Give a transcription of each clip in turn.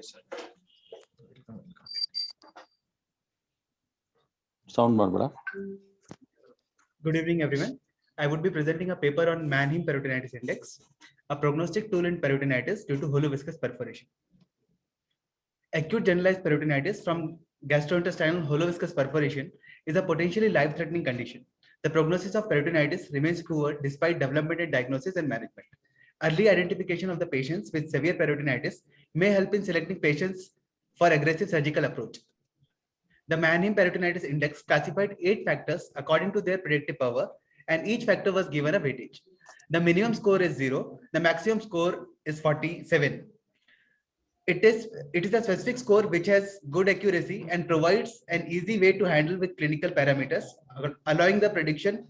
Yes, sir. Sound bar, brother. Good evening, everyone. I would be presenting a paper on Mannheim peritonitis index, a prognostic tool in peritonitis due to hollow viscous perforation. Acute generalized peritonitis from gastrointestinal hollow viscous perforation is a potentially life-threatening condition. The prognosis of peritonitis remains poor despite development in diagnosis and management. Early identification of the patients with severe peritonitis may help in selecting patients for aggressive surgical approach. The Mannheim peritonitis index classified 8 factors according to their predictive power, and each factor was given a weightage. The minimum score is 0, the maximum score is 47. It is a specific score which has good accuracy and provides an easy way to handle with clinical parameters, allowing the prediction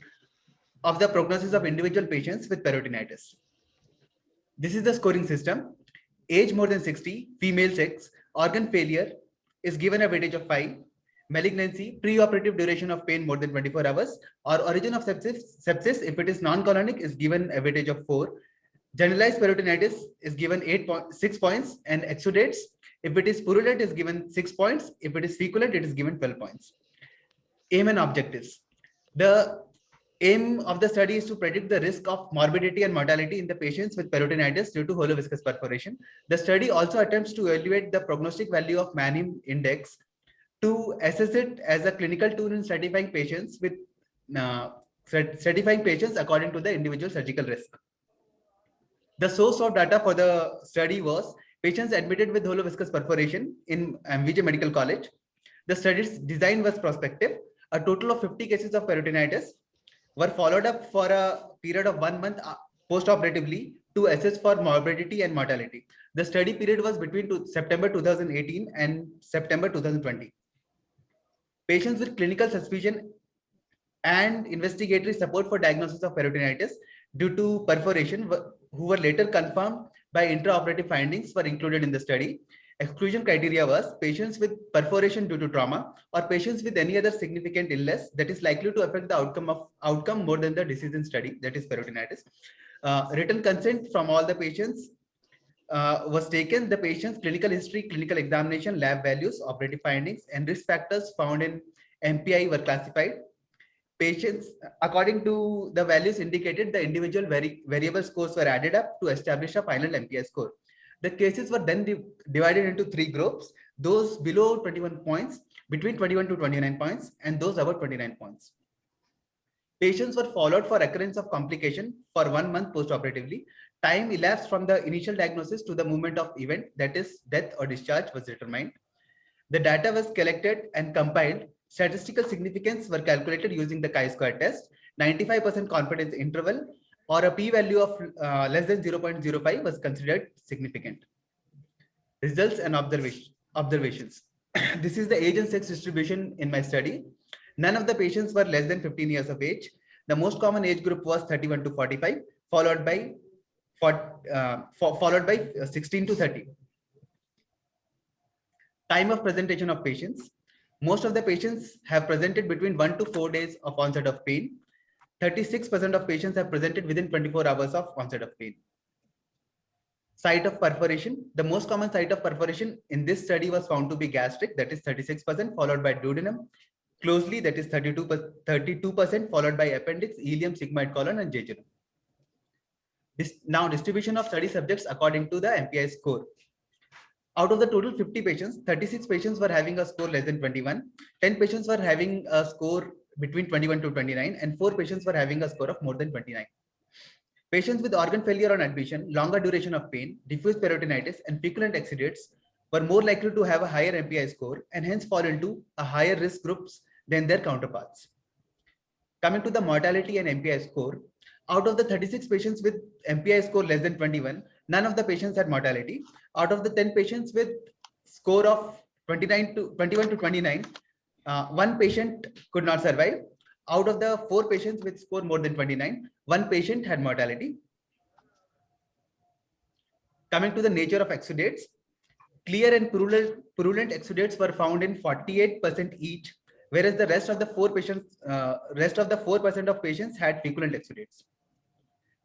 of the prognosis of individual patients with peritonitis. This is the scoring system. Age more than 60, female sex, organ failure is given a weightage of 5. Malignancy, preoperative duration of pain more than 24 hours, or origin of sepsis if it is non-colonic is given a weightage of 4. Generalized peritonitis is given 6 points, and exudates if it is purulent is given 6 points. If it is feculent, it is given 12 points. Aim and objectives. The aim of the study is to predict the risk of morbidity and mortality in the patients with peritonitis due to hollow viscous perforation. The study also attempts to evaluate the prognostic value of Mannheim index to assess it as a clinical tool in stratifying patients according to the individual surgical risk. The source of data for the study was patients admitted with hollow viscous perforation in MVJ Medical College. The study's design was prospective. A total of 50 cases of peritonitis were followed up for a period of 1 month post-operatively to assess for morbidity and mortality. The study period was between September 2018 and September 2020. Patients with clinical suspicion and investigatory support for diagnosis of peritonitis due to perforation who were later confirmed by intraoperative findings were included in the study. Exclusion criteria was patients with perforation due to trauma or patients with any other significant illness that is likely to affect the outcome more than the disease in study, that is peritonitis. Written consent from all the patients was taken. The patient's clinical history, clinical examination, lab values, operative findings, and risk factors found in MPI were classified. Patients, according to the values indicated, the individual variable scores were added up to establish a final MPI score. The cases were then divided into 3 groups: those below 21 points, between 21 to 29 points, and those above 29 points. Patients were followed for occurrence of complication for 1 month post-operatively. Time elapsed from the initial diagnosis to the moment of event, that is death or discharge, was determined. The data was collected and compiled. Statistical significance were calculated using the chi-square test. 95% confidence interval or a p-value of less than 0.05 was considered significant. Results and observations. This is the age and sex distribution in my study. None of the patients were less than 15 years of age. The most common age group was 31 to 45, followed by 16 to 30. Time of presentation of patients. Most of the patients have presented between 1 to 4 days of onset of pain. 36% of patients have presented within 24 hours of onset of pain. Site of perforation. The most common site of perforation in this study was found to be gastric, that is 36%, followed by duodenum, closely, that is 32%, followed by appendix, ileum, sigmoid colon, and jejunum. Now, distribution of study subjects according to the MPI score. Out of the total 50 patients, 36 patients were having a score less than 21, 10 patients were having a score between 21 to 29, and 4 patients were having a score of more than 29. Patients with organ failure on admission, longer duration of pain, diffuse peritonitis, and feculent exudates were more likely to have a higher MPI score and hence fall into a higher risk groups than their counterparts. Coming to the mortality and MPI score, out of the 36 patients with MPI score less than 21, none of the patients had mortality. Out of the 10 patients with score of 21 to 29, 1 patient could not survive. Out of the 4 patients with score more than 29, 1 patient had mortality. Coming to the nature of exudates, clear and purulent exudates were found in 48% each, whereas the rest of the 4% of patients had feculent exudates.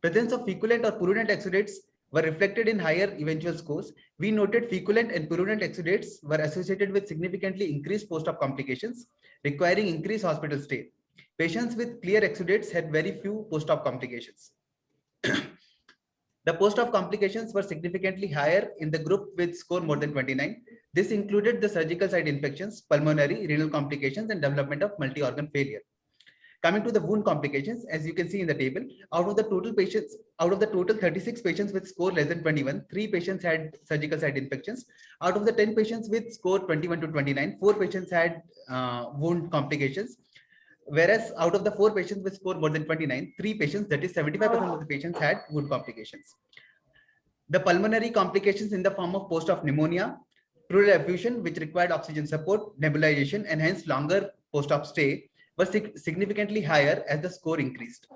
Presence of feculent or purulent exudates were reflected in higher eventual scores. We noted feculent and purulent exudates were associated with significantly increased post-op complications, requiring increased hospital stay. Patients with clear exudates had very few post-op complications. The post-op complications were significantly higher in the group with score more than 29. This included the surgical site infections, pulmonary, renal complications, and development of multi-organ failure. Coming to the wound complications, as you can see in the table, out of the total 36 patients with score less than 21, 3 patients had surgical site infections. Out of the 10 patients with score 21 to 29, 4 patients had wound complications. Whereas out of the 4 patients with score more than 29, 3 patients, that is 75% of the patients, had wound complications. The pulmonary complications in the form of post-op pneumonia, pleural effusion, which required oxygen support, nebulization, and hence longer post-op stay, was significantly higher as the score increased.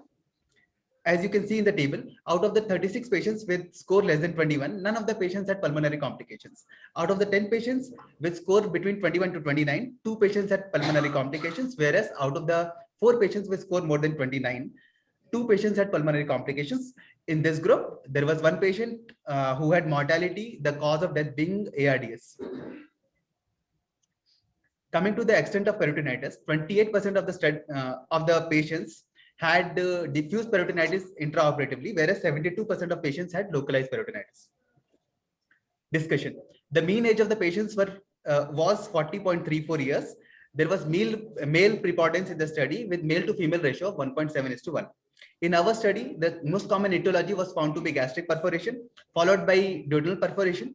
As you can see in the table, out of the 36 patients with score less than 21, none of the patients had pulmonary complications. Out of the 10 patients with score between 21 to 29, 2 patients had pulmonary complications, whereas out of the 4 patients with score more than 29, 2 patients had pulmonary complications. In this group, there was 1 patient who had mortality, the cause of death being ARDS. Coming to the extent of peritonitis, 28% of the patients had diffuse peritonitis intraoperatively, whereas 72% of patients had localized peritonitis. Discussion. The mean age of the patients was 40.34 years. There was male preponderance in the study with male to female ratio of 1.7:1. In our study, the most common etiology was found to be gastric perforation, followed by duodenal perforation.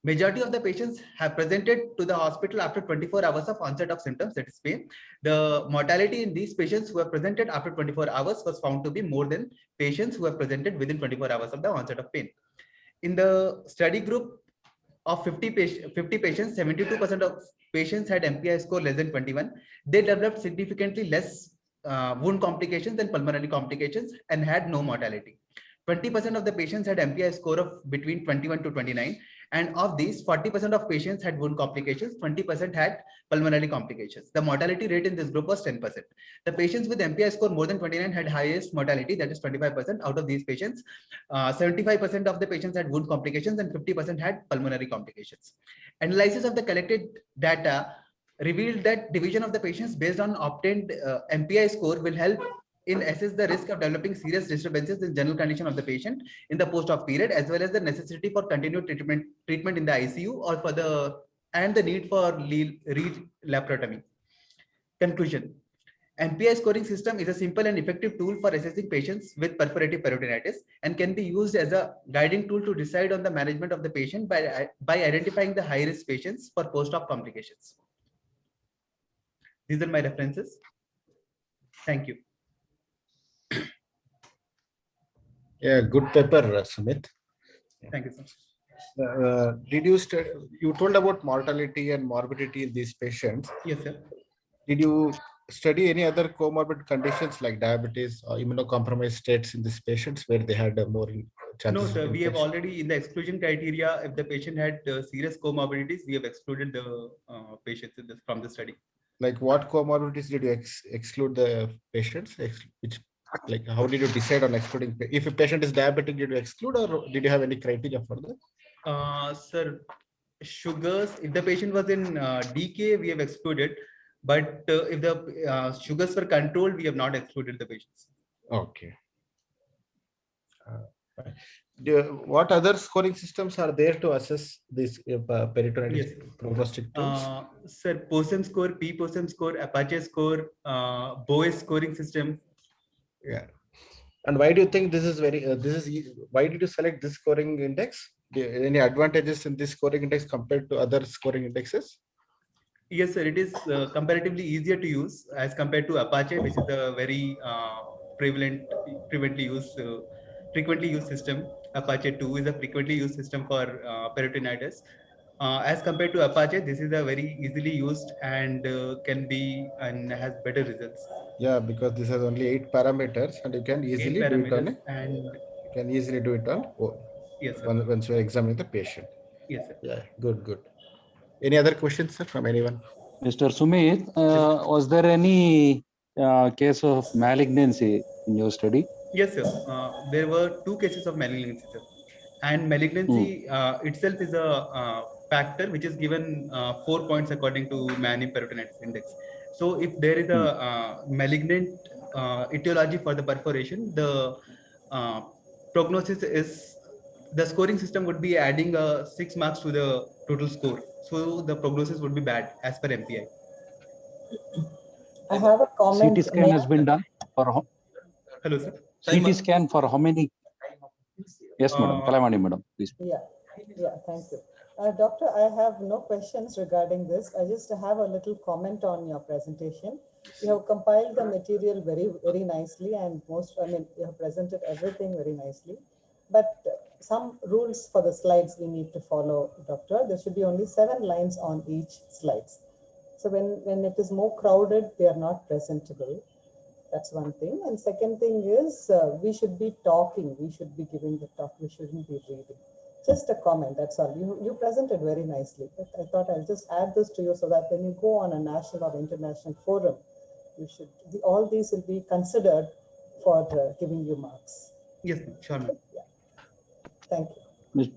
Majority of the patients have presented to the hospital after 24 hours of onset of symptoms, that is pain. The mortality in these patients who have presented after 24 hours was found to be more than patients who have presented within 24 hours of the onset of pain. In the study group of 50 patients, 72% of patients had MPI score less than 21. They developed significantly less wound complications and pulmonary complications and had no mortality. 20% of the patients had MPI score of between 21 to 29. And of these, 40% of patients had wound complications, 20% had pulmonary complications. The mortality rate in this group was 10%. The patients with MPI score more than 29 had highest mortality, that is 25%. Out of these patients, 75% of the patients had wound complications and 50% had pulmonary complications. Analysis of the collected data revealed that division of the patients based on obtained MPI score will help in assess the risk of developing serious disturbances in general condition of the patient in the post-op period, as well as the necessity for continued treatment in the ICU or for the need for laparotomy. Conclusion. MPI scoring system is a simple and effective tool for assessing patients with perforative peritonitis and can be used as a guiding tool to decide on the management of the patient by identifying the high-risk patients for post-op complications. These are my references. Thank you. Yeah, good paper, Sumit. Thank you, sir. Did you study? You told about mortality and morbidity in these patients. Yes, sir. Did you study any other comorbid conditions like diabetes or immunocompromised states in these patients where they had more chances? No, sir. We have already in the exclusion criteria. If the patient had serious comorbidities, we have excluded the patients from the study. Like what comorbidities did you exclude the patients? Like how did you decide on excluding? If a patient is diabetic, did you exclude or did you have any criteria for that? Sir, sugars, if the patient was in DK, we have excluded. But if the sugars were controlled, we have not excluded the patients. Okay. What other scoring systems are there to assess this peritonitis prognostic tools? Sir, POSM score, P-POSM score, Apache score, BOES scoring system. Yeah. And why do you think this is why did you select this scoring index? Any advantages in this scoring index compared to other scoring indexes? Yes, sir. It is comparatively easier to use as compared to Apache, which is a very frequently used system. Apache 2 is a frequently used system for peritonitis. As compared to Apache, this is a very easily used and has better results. Yeah, because this has only 8 parameters, and you can easily do it on it. And you can easily do it on. Yes, sir. Once you examine the patient. Yes, sir. Yeah, good. Any other questions, sir, from anyone? Mr. Sumit, was there any case of malignancy in your study? Yes, sir. There were 2 cases of malignancy, sir. And malignancy itself is a factor which is given 4 points according to Mannheim peritonitis index. So if there is a malignant etiology for the perforation, the prognosis is, the scoring system would be adding 6 marks to the total score. So the prognosis would be bad as per MPI. I have a comment. CT scan has been done for Hello, sir. CT scan for how many? Yes, madam. Kalamani, madam, please. Yeah, thank you. Doctor, I have no questions regarding this. I just have a little comment on your presentation. You have compiled the material very nicely, and you have presented everything very nicely. But some rules for the slides we need to follow, Doctor. There should be only 7 lines on each slides. So when it is more crowded, they are not presentable. That's one thing. And second thing is we should be talking. We should be giving the talk. We shouldn't be reading. Just a comment. That's all. You presented very nicely. But I thought I'll just add this to you so that when you go on a national or international forum, you should all these will be considered for giving you marks. Yes, sure, ma'am. Yeah. Thank you.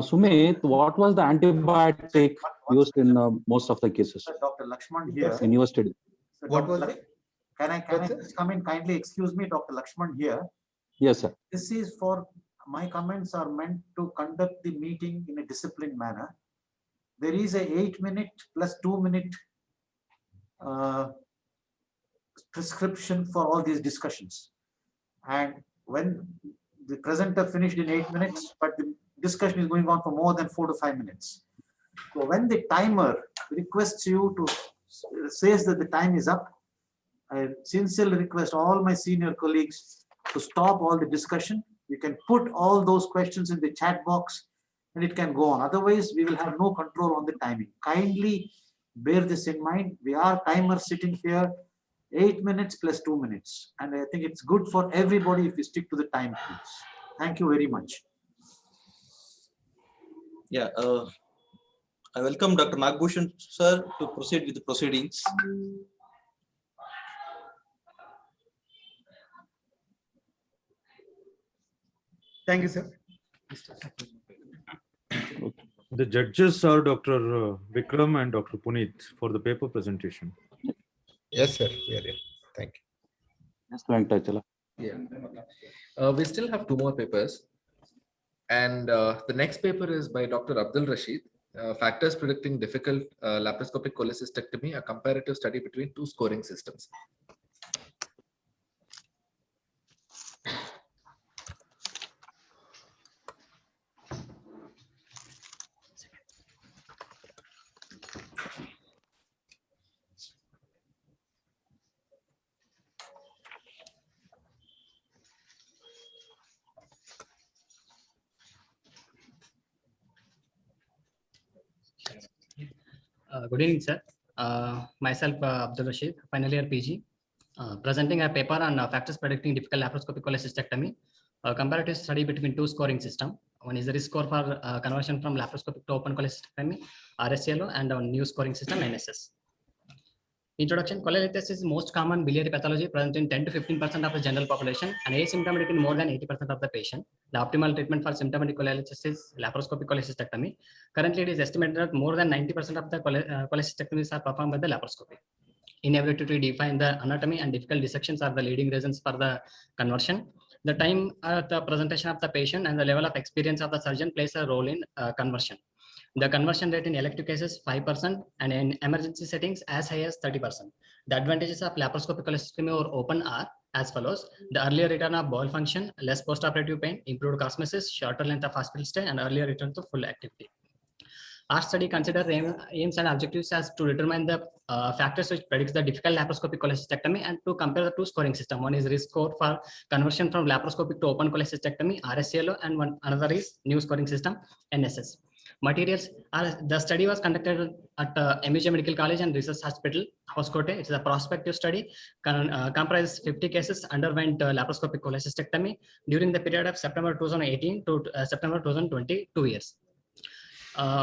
Sumit, what was the antibiotic used in most of the cases? Dr. Lakshman here. In your study. What was it? Can I just come in? Kindly excuse me, Dr. Lakshman here. Yes, sir. This is for my comments are meant to conduct the meeting in a disciplined manner. There is a 8-minute plus 2-minute prescription for all these discussions. And when the presenter finished in 8 minutes, but the discussion is going on for more than 4 to 5 minutes. So when the timer requests you to says that the time is up, I sincerely request all my senior colleagues to stop all the discussion. You can put all those questions in the chat box and it can go on. Otherwise, we will have no control on the timing. Kindly bear this in mind. We are timer sitting here, 8 minutes plus 2 minutes. And I think it's good for everybody if we stick to the time, please. Thank you very much. Yeah, I welcome Dr. Nagbhushan sir to proceed with the proceedings. Thank you, sir. The judges are Dr. Vikram and Dr. Puneet for the paper presentation. Yes, sir. We are here. Thank you. Yes, Venkatachala. Yeah. We still have 2 more papers. And the next paper is by Dr. Abdul Rashid, Factors Predicting Difficult Laparoscopic Cholecystectomy, a comparative study between 2 scoring systems. Good evening, sir. Myself, Abdul Rashid, final year PG, presenting a paper on factors predicting difficult laparoscopic cholecystectomy, a comparative study between 2 scoring systems. One is the risk score for conversion from laparoscopic to open cholecystectomy, RSCLO, and a new scoring system, NSS. Introduction: cholecystitis is most common biliary pathology present in 10 to 15% of the general population and asymptomatic in more than 80% of the patient. The optimal treatment for symptomatic cholecystitis is laparoscopic cholecystectomy. Currently, it is estimated that more than 90% of the cholecystectomies are performed by the laparoscopy. Inability to define the anatomy and difficult dissections are the leading reasons for the conversion. The time of the presentation of the patient and the level of experience of the surgeon plays a role in conversion. The conversion rate in elective cases 5% and in emergency settings as high as 30%. The advantages of laparoscopic cholecystectomy or open are as follows: the earlier return of bowel function, less postoperative pain, improved cosmesis, shorter length of hospital stay, and earlier return to full activity. Our study considers aims and objectives as to determine the factors which predicts the difficult laparoscopic cholecystectomy and to compare the 2 scoring systems. One is risk score for conversion from laparoscopic to open cholecystectomy, RSCLO, and another is new scoring system, NSS. Materials are: the study was conducted at MVJ Medical College and Research Hospital, Hoskote. It is a prospective study, comprises 50 cases underwent laparoscopic cholecystectomy during the period of September 2018 to September 2020, 2 years.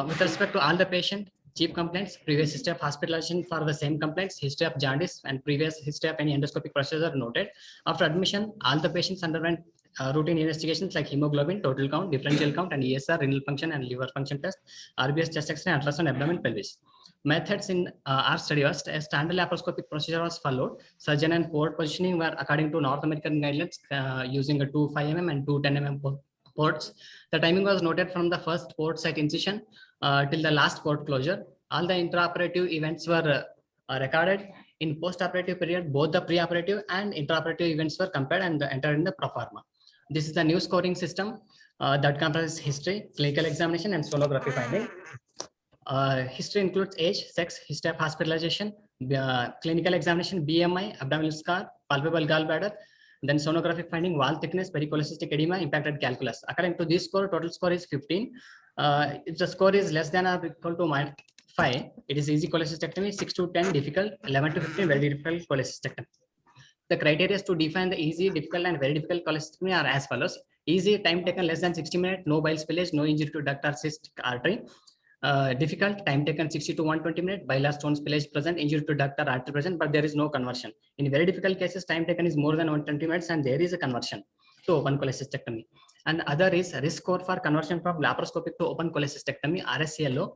With respect to all the patient, chief complaints, previous history of hospitalization for the same complaints, history of jaundice, and previous history of any endoscopic procedure noted. After admission, all the patients underwent routine investigations like hemoglobin, total count, differential count, and ESR, renal function and liver function test, RBS chest X-ray, ultrasound, abdomen, pelvis. Methods in our study was a standard laparoscopic procedure was followed. Surgeon and port positioning were according to North American guidelines using a 2 5 mm and 2 10 mm ports. The timing was noted from the first port site incision till the last port closure. All the intraoperative events were recorded. In post-operative period, both the preoperative and intraoperative events were compared and entered in the proforma. This is the new scoring system that comprises history, clinical examination, and sonography finding. History includes age, sex, history of hospitalization, clinical examination, BMI, abdominal scar, palpable gallbladder, then sonographic finding, wall thickness, pericholecystic edema, impacted calculus. According to this score, total score is 15. If the score is less than or equal to -5, it is easy cholecystectomy. 6 to 10 difficult, 11 to 15 very difficult cholecystectomy. The criteria to define the easy, difficult, and very difficult cholecystectomy are as follows. Easy, time taken less than 60 minutes, no bile spillage, no injury to duct or cystic artery. Difficult, time taken 60 to 120 minutes, bilar stone spillage present, injury to duct or artery present, but there is no conversion. In very difficult cases, time taken is more than 120 minutes and there is a conversion to open cholecystectomy. And other is risk score for conversion from laparoscopic to open cholecystectomy, RSCLO.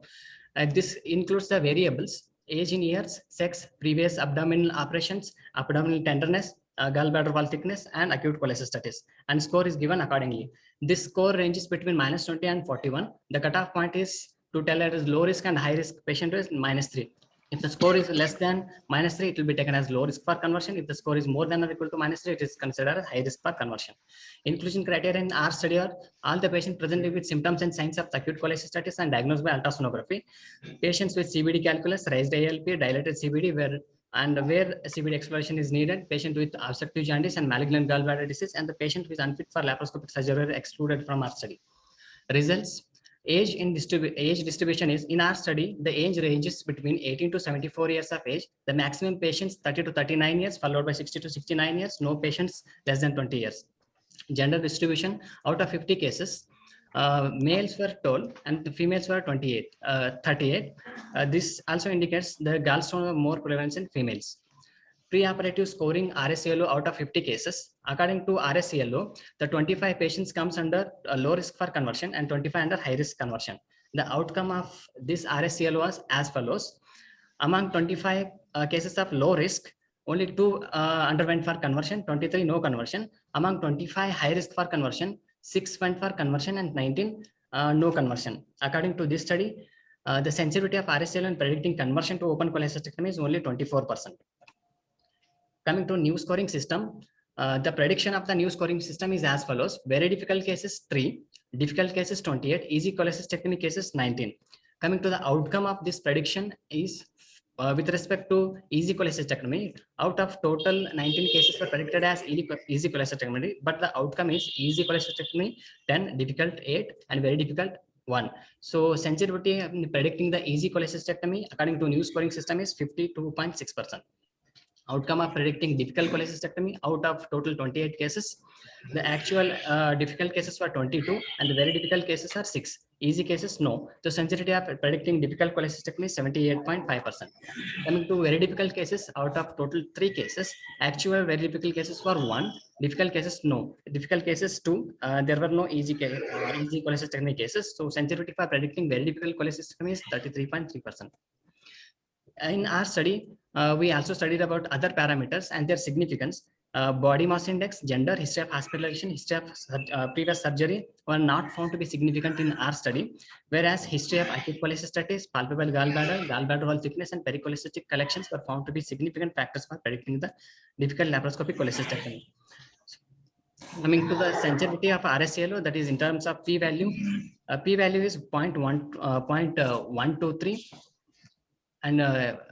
This includes the variables, age in years, sex, previous abdominal operations, abdominal tenderness, gallbladder wall thickness, and acute cholecystitis. And score is given accordingly. This score ranges between -20 and 41. The cutoff point is to tell it is low risk and high risk patient is -3. If the score is less than -3, it will be taken as low risk for conversion. If the score is more than or equal to -3, it is considered as high risk for conversion. Inclusion criteria in our study are all the patients presented with symptoms and signs of acute cholecystitis and diagnosed by ultrasonography. Patients with CBD calculus, raised ALP, dilated CBD, where CBD exploration is needed, patient with obstructive jaundice and malignant gallbladder disease, and the patient with unfit for laparoscopic surgery were excluded from our study. Results. Age distribution is in our study, the age ranges between 18 to 74 years of age. The maximum patients 30 to 39 years, followed by 60 to 69 years. No patients less than 20 years. Gender distribution, out of 50 cases, males were 12 and the females were 38. This also indicates the gallstone more prevalence in females. Preoperative scoring RSCLO out of 50 cases. According to RSCLO, the 25 patients comes under a low risk for conversion and 25 under high risk conversion. The outcome of this RSCLO was as follows. Among 25 cases of low risk, only 2 underwent for conversion, 23 no conversion. Among 25 high risk for conversion, 6 went for conversion and 19 no conversion. According to this study, the sensitivity of RSCLO in predicting conversion to open cholecystectomy is only 24%. Coming to new scoring system, the prediction of the new scoring system is as follows. Very difficult cases 3, difficult cases 28, easy cholecystectomy cases 19. Coming to the outcome of this prediction is with respect to easy cholecystectomy, out of total 19 cases were predicted as easy cholecystectomy, but the outcome is easy cholecystectomy 10, difficult 8, and very difficult 1. So sensitivity in predicting the easy cholecystectomy according to new scoring system is 52.6%. Outcome of predicting difficult cholecystectomy out of total 28 cases, the actual difficult cases were 22 and the very difficult cases are 6. Easy cases, no. The sensitivity of predicting difficult cholecystectomy is 78.5%. Coming to very difficult cases, out of total 3 cases, actual very difficult cases were 1, difficult cases, no. Difficult cases 2, there were no easy cholecystectomy cases. So sensitivity for predicting very difficult cholecystectomy is 33.3%. In our study, we also studied about other parameters and their significance. Body mass index, gender, history of hospitalization, history of previous surgery were not found to be significant in our study, whereas history of acute cholecystitis, palpable gallbladder, gallbladder wall thickness, and pericholecystic collections were found to be significant factors for predicting the difficult laparoscopic cholecystectomy. Coming to the sensitivity of RSCLO, that is in terms of p-value, p-value is 0.123. And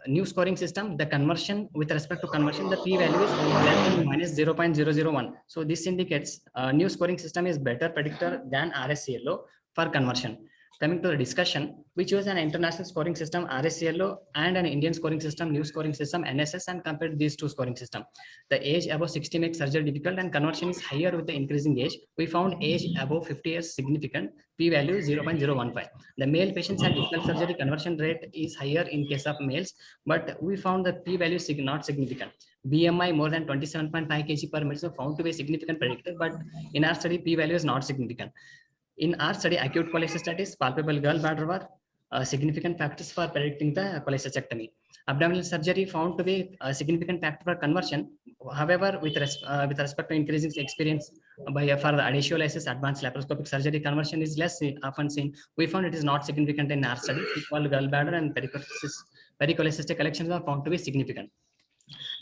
new scoring system, the conversion with respect to conversion, the p-value is less than -0.001. So this indicates new scoring system is better predictor than RSCLO for conversion. Coming to the discussion, we chose an international scoring system, RSCLO, and an Indian scoring system, new scoring system, NSS, and compared these two scoring systems. The age above 60 makes surgery difficult, and conversion is higher with the increasing age. We found age above 50 years significant, p-value 0.015. The male patients had difficult surgery, conversion rate is higher in case of males, but we found the p-value not significant. BMI more than 27.5 kg per meter found to be a significant predictor, but in our study, p-value is not significant. In our study, acute cholecystitis, palpable gallbladder were significant factors for predicting the cholecystectomy. Abdominal surgery found to be a significant factor for conversion. However, with respect to increasing experience for the adhesiolysis, advanced laparoscopic surgery, conversion is less often seen. We found it is not significant in our study. Equal gallbladder and pericholecystic collections are found to be significant.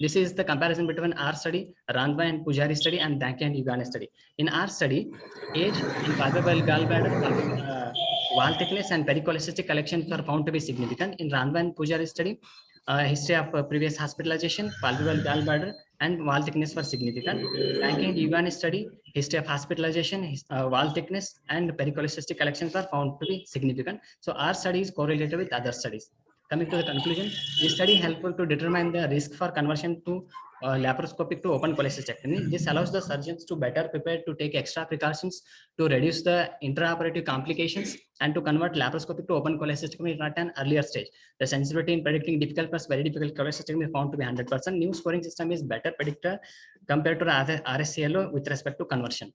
This is the comparison between our study, Ranva and Pujari study, and Danke and Uganda study. In our study, age and palpable gallbladder, wall thickness, and pericholecystic collections are found to be significant. In Ranva and Pujari study, history of previous hospitalization, palpable gallbladder, and wall thickness were significant. Danke and Uganda study, history of hospitalization, wall thickness, and pericholecystic collections were found to be significant. So our study is correlated with other studies. Coming to the conclusion, this study helpful to determine the risk for conversion to laparoscopic to open cholecystectomy. This allows the surgeons to better prepare to take extra precautions to reduce the intraoperative complications and to convert laparoscopic to open cholecystectomy at an earlier stage. The sensitivity in predicting difficult plus very difficult cholecystectomy is found to be 100%. New scoring system is better predictor compared to the RSCLO with respect to conversion.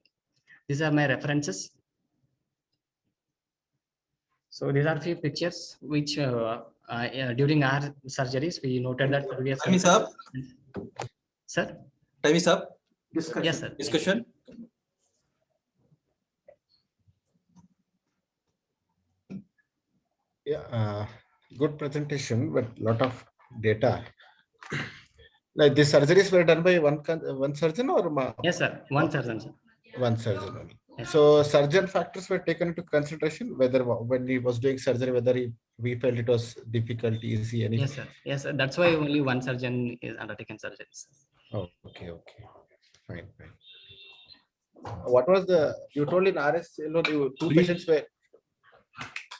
These are my references. So these are few pictures which during our surgeries we noted that previous. Time is up. Sir. Time is up. Discussion. Yes, sir. Discussion. Yeah, good presentation, but lot of data. Like these surgeries were done by one surgeon or? Yes, sir. One surgeon, sir. One surgeon only. Yes. So surgeon factors were taken into consideration, whether when he was doing surgery, whether we felt it was difficult, easy, any. Yes, sir. Yes, sir. That's why only one surgeon is undertaken surgeries. Oh, okay, fine. What was you told in RS, two patients were.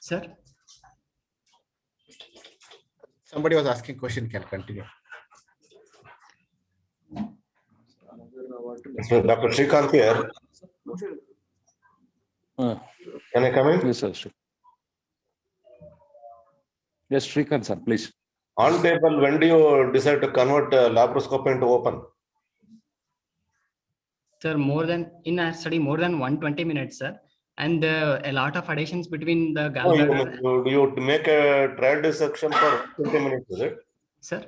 Sir. Somebody was asking question, can continue. So Dr. Srikanth here. Can I come in? Yes, sir. Yes, Srikanth, sir, please. On table, when do you decide to convert laparoscopy into open? Sir, in our study, more than 120 minutes, sir. And a lot of additions between the gallbladder. No, you make a trial dissection for 20 minutes, is it? Sir?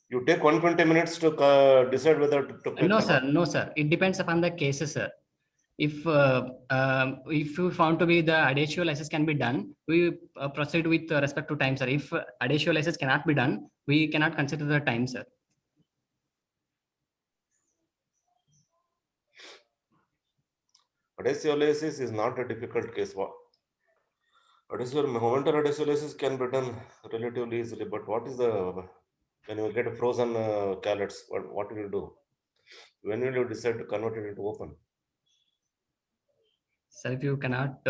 You take 120 minutes to decide whether to No, sir. No, sir. It depends upon the cases, sir. If you found to be the adhesiolysis can be done, we proceed with respect to time, sir. If adhesiolysis cannot be done, we cannot consider the time, sir. Adhesiolysis is not a difficult case. Momental adhesiolysis can be done relatively easily, but what is when you get a frozen callets, what will you do? When will you decide to convert it into open? So if you cannot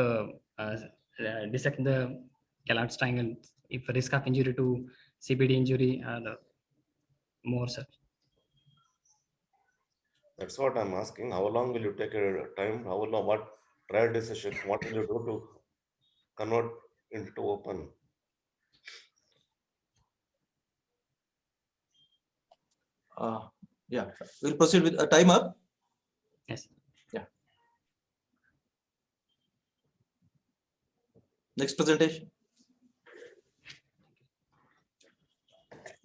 dissect the Callard's triangle, if risk of injury to CBD injury are more, sir. That's what I'm asking. How long will you take a time? How long? What trial decision? What will you do to convert into open? Yeah, we'll proceed with a time up. Yes. Yeah. Next presentation.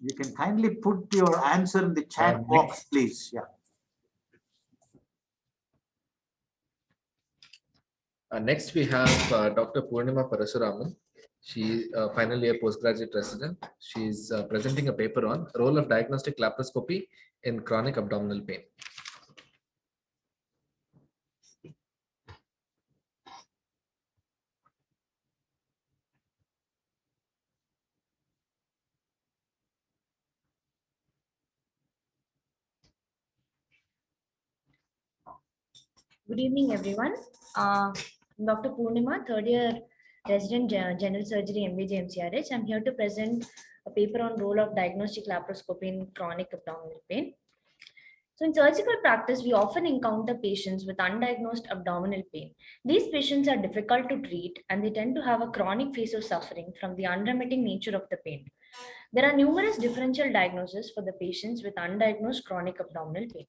You can kindly put your answer in the chat box, please. Yeah. Next, we have Dr. Poornima P. She final year postgraduate resident. She's presenting a paper on role of diagnostic laparoscopy in chronic abdominal pain. Good evening, everyone. Dr. Poornima, third year Resident General Surgery, MVJMCH. I'm here to present a paper on role of diagnostic laparoscopy in chronic abdominal pain. So in surgical practice, we often encounter patients with undiagnosed abdominal pain. These patients are difficult to treat and they tend to have a chronic phase of suffering from the unremitting nature of the pain. There are numerous differential diagnoses for the patients with undiagnosed chronic abdominal pain.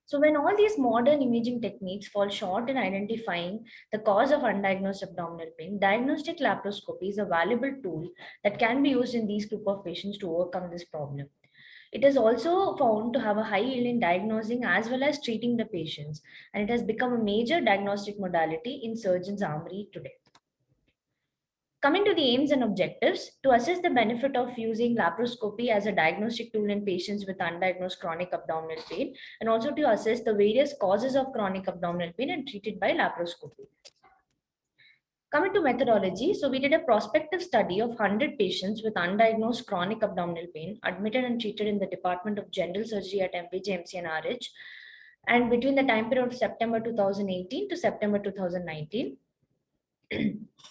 So when all these modern imaging techniques fall short in identifying the cause of undiagnosed abdominal pain, diagnostic laparoscopy is a valuable tool that can be used in these group of patients to overcome this problem. It is also found to have a high yield in diagnosing as well as treating the patients, and it has become a major diagnostic modality in surgeons' armory today. Coming to the aims and objectives, to assess the benefit of using laparoscopy as a diagnostic tool in patients with undiagnosed chronic abdominal pain, and also to assess the various causes of chronic abdominal pain and treated by laparoscopy. Coming to methodology, so we did a prospective study of 100 patients with undiagnosed chronic abdominal pain admitted and treated in the Department of General Surgery at MVJ, MC and RH, and between the time period of September 2018 to September 2019.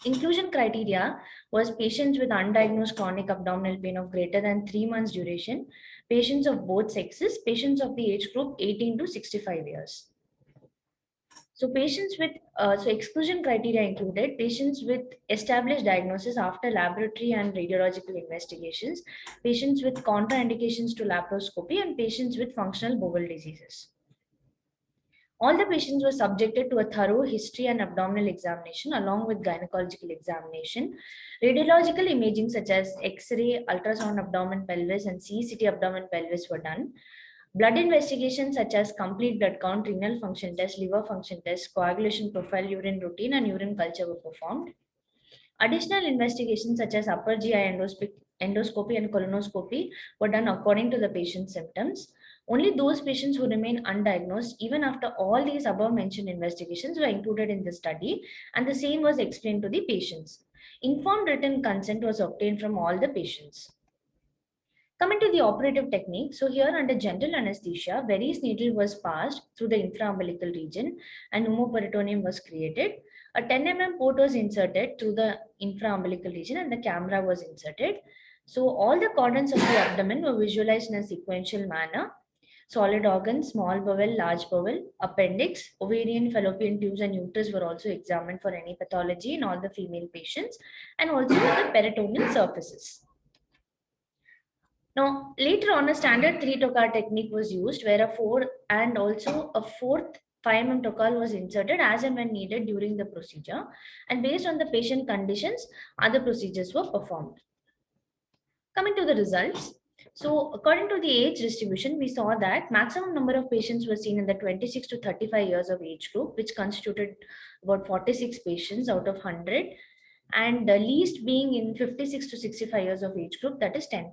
Inclusion criteria was patients with undiagnosed chronic abdominal pain of greater than 3 months duration, patients of both sexes, patients of the age group 18 to 65 years. So patients with, exclusion criteria included patients with established diagnosis after laboratory and radiological investigations, patients with contraindications to laparoscopy, and patients with functional bowel diseases. All the patients were subjected to a thorough history and abdominal examination along with gynecological examination. Radiological imaging such as X-ray, ultrasound abdomen pelvis, and CCT abdomen pelvis were done. Blood investigations such as complete blood count, renal function test, liver function test, coagulation profile, urine routine, and urine culture were performed. Additional investigations such as upper GI endoscopy and colonoscopy were done according to the patient's symptoms. Only those patients who remain undiagnosed, even after all these above mentioned investigations, were included in the study, and the same was explained to the patients. Informed written consent was obtained from all the patients. Coming to the operative technique, so here under general anesthesia, Veress needle was passed through the infraumbilical region and pneumoperitoneum was created. A 10 mm port was inserted through the infraumbilical region and the camera was inserted. So all the quadrants of the abdomen were visualized in a sequential manner. Solid organs, small bowel, large bowel, appendix, ovarian, fallopian tubes, and uterus were also examined for any pathology in all the female patients, and also the peritoneal surfaces. Now, later on, a standard 3 Tokar technique was used where a 4 and also a fourth 5 mm Tokar was inserted as and when needed during the procedure, and based on the patient conditions, other procedures were performed. Coming to the results. So according to the age distribution, we saw that maximum number of patients were seen in the 26 to 35 years of age group, which constituted about 46 patients out of 100, and the least being in 56 to 65 years of age group, that is 10%.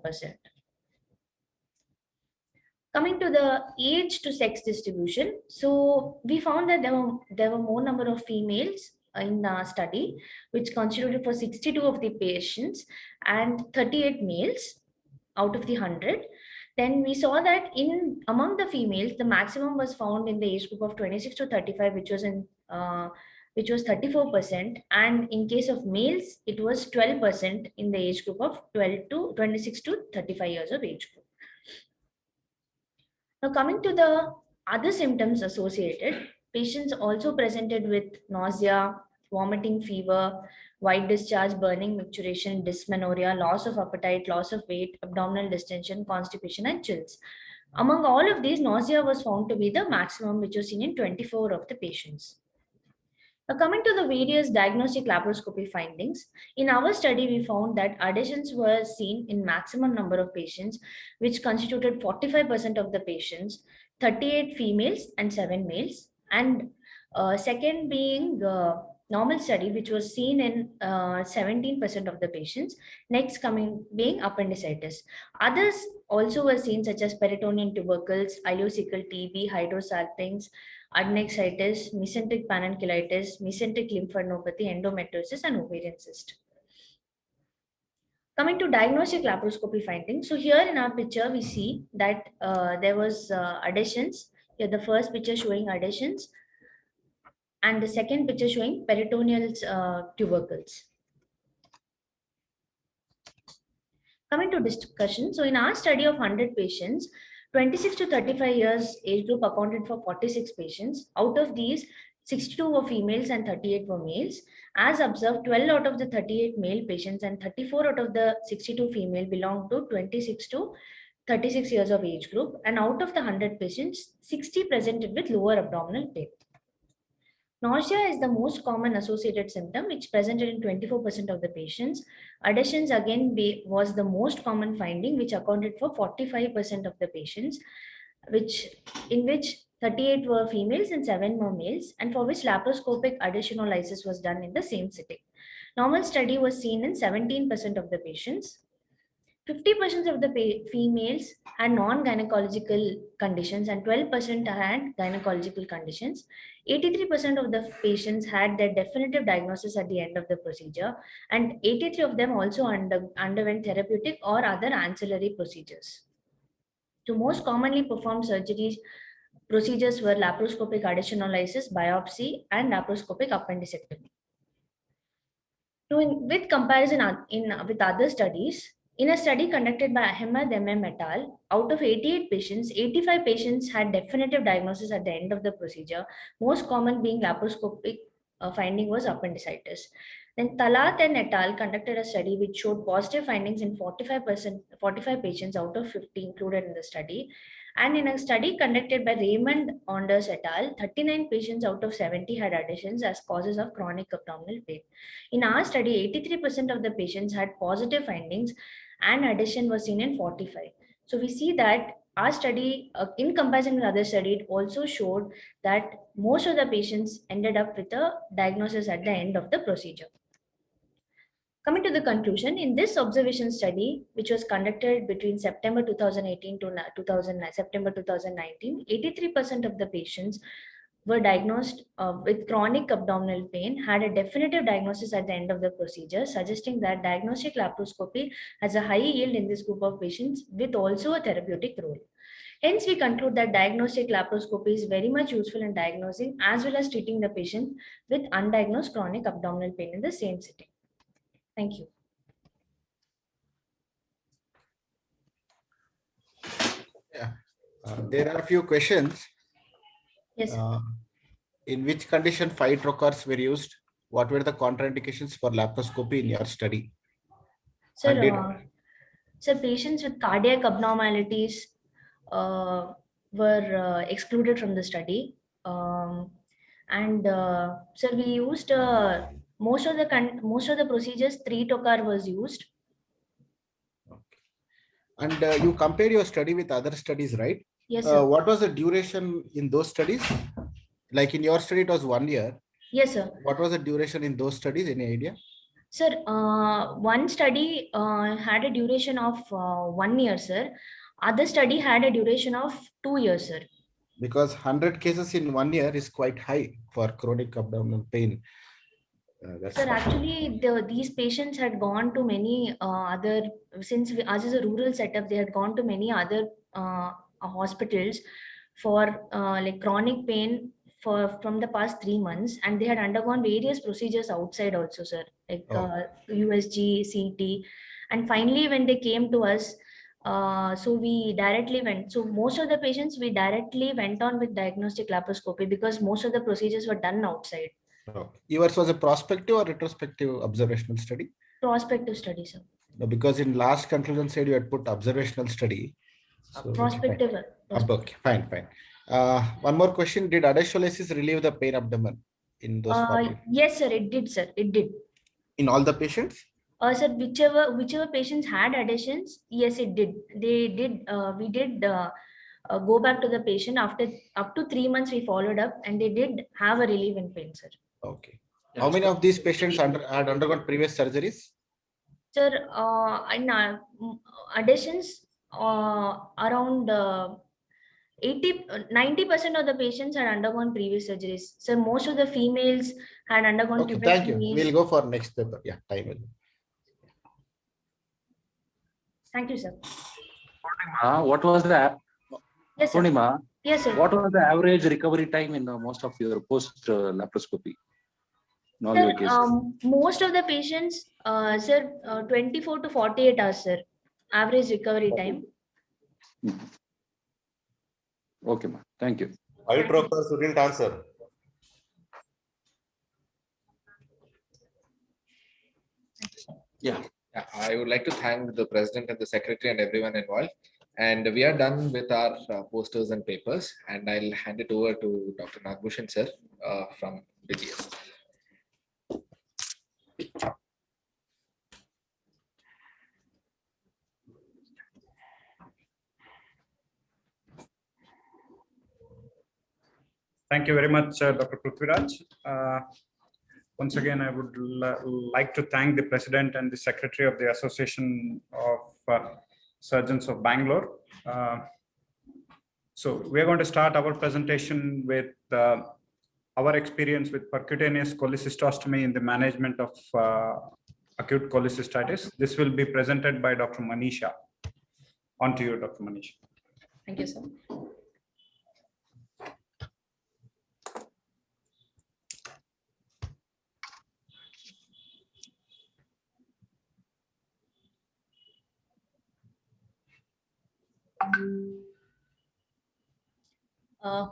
Coming to the age to sex distribution, so we found that there were more number of females in the study, which constituted for 62 of the patients and 38 males out of the 100. Then we saw that among the females, the maximum was found in the age group of 26 to 35, which was 34%, and in case of males, it was 12% in the age group of 26 to 35 years of age group. Now coming to the other symptoms associated, patients also presented with nausea, vomiting, fever, white discharge, burning, micturition, dysmenorrhea, loss of appetite, loss of weight, abdominal distension, constipation, and chills. Among all of these, nausea was found to be the maximum, which was seen in 24 of the patients. Now coming to the various diagnostic laparoscopy findings, in our study we found that adhesions were seen in maximum number of patients, which constituted 45% of the patients, 38 females and 7 males, and second being normal study, which was seen in 17% of the patients. Next coming being appendicitis. Others also were seen such as peritoneal tubercles, ileocecal TB, hydrosalpinx, adnexitis, mesenteric panencylitis, mesenteric lymphadenopathy, endometriosis, and ovarian cyst. Coming to diagnostic laparoscopy findings. So here in our picture, we see that there was adhesions. Here the first picture showing adhesions. and the second picture showing peritoneal tubercles. Coming to discussion, so in our study of 100 patients, 26 to 35 years age group accounted for 46 patients. Out of these, 62 were females and 38 were males. As observed, 12 out of the 38 male patients and 34 out of the 62 female belonged to 26 to 36 years of age group. And out of the 100 patients, 60 presented with lower abdominal pain. Nausea is the most common associated symptom, which presented in 24% of the patients. Adhesions again was the most common finding, which accounted for 45% of the patients, in which 38 were females and 7 were males, and for which laparoscopic adhesionolysis was done in the same sitting. Normal study was seen in 17% of the patients. 50% of the females had non-gynecological conditions and 12% had gynecological conditions. 83% of the patients had their definitive diagnosis at the end of the procedure, and 83 of them also underwent therapeutic or other ancillary procedures. The most commonly performed procedures were laparoscopic adhesionolysis, biopsy, and laparoscopic appendicectomy. With comparison with other studies, in a study conducted by Ahmed et al., out of 88 patients, 85 patients had definitive diagnosis at the end of the procedure, most common being laparoscopic finding was appendicitis. Then Talat and et al. Conducted a study which showed positive findings in 45 patients out of 50 included in the study. And in a study conducted by Raymond Onders et al., 39 patients out of 70 had adhesions as causes of chronic abdominal pain. In our study, 83% of the patients had positive findings and adhesion was seen in 45. So we see that our study, in comparison with other studies, also showed that most of the patients ended up with a diagnosis at the end of the procedure. Coming to the conclusion, in this observation study, which was conducted between September 2018 to September 2019, 83% of the patients were diagnosed with chronic abdominal pain, had a definitive diagnosis at the end of the procedure, suggesting that diagnostic laparoscopy has a high yield in this group of patients with also a therapeutic role. Hence, we conclude that diagnostic laparoscopy is very much useful in diagnosing as well as treating the patient with undiagnosed chronic abdominal pain in the same sitting. Thank you. Yeah, there are a few questions. Yes. In which condition 5 trocars were used? What were the contraindications for laparoscopy in your study? Sir, patients with cardiac abnormalities were excluded from the study. Sir, we used most of the procedures 3 trocar was used. Okay. And you compared your study with other studies, right? Yes, sir. What was the duration in those studies? Like in your study, it was 1 year. Yes, sir. What was the duration in those studies? Any idea? Sir, one study had a duration of 1 year, sir. Other study had a duration of 2 years, sir. Because 100 cases in 1 year is quite high for chronic abdominal pain. Sir, actually, these patients had gone to many other, since as is a rural setup, they had gone to many other hospitals for like chronic pain from the past 3 months, and they had undergone various procedures outside also, sir, like USG, CT, and finally when they came to us, so we directly went. So most of the patients we directly went on with diagnostic laparoscopy because most of the procedures were done outside. Okay. Yours was a prospective or retrospective observational study? Prospective study, sir. No, because in last conclusion said you had put observational study. So prospective. Okay, fine. One more question. Did adhesiolysis relieve the pain abdomen in those 40? Yes, sir, it did, sir. It did. In all the patients? Sir, whichever patients had adhesions, yes, it did. They did. We did go back to the patient after up to 3 months. We followed up, and they did have a relief in pain, sir. Okay. How many of these patients had undergone previous surgeries? Sir, in adhesions, around 90% of the patients had undergone previous surgeries. So most of the females had undergone. Okay, thank you. We'll go for next paper. Yeah, time will. Thank you, sir. What was the Yes, sir. Poornima, Yes, sir. what was the average recovery time in most of your post laparoscopy in all Sir, your cases? most of the patients, sir, 24 to 48 hours, sir. Average recovery time. Okay, ma. Thank you. Hydrophobia didn't answer. Yeah. I would like to thank the president and the secretary and everyone involved. And we are done with our posters and papers. And I'll hand it over to Dr. Nagbhushan sir from BGS. Thank you very much, Dr. Prithviraj. Once again, I would like to thank the President and the Secretary of the Association of Surgeons of Bangalore. So we are going to start our presentation with our experience with percutaneous cholecystostomy in the management of acute cholecystitis. This will be presented by Dr. Manisha. On to you, Dr. Manisha. Thank you, sir.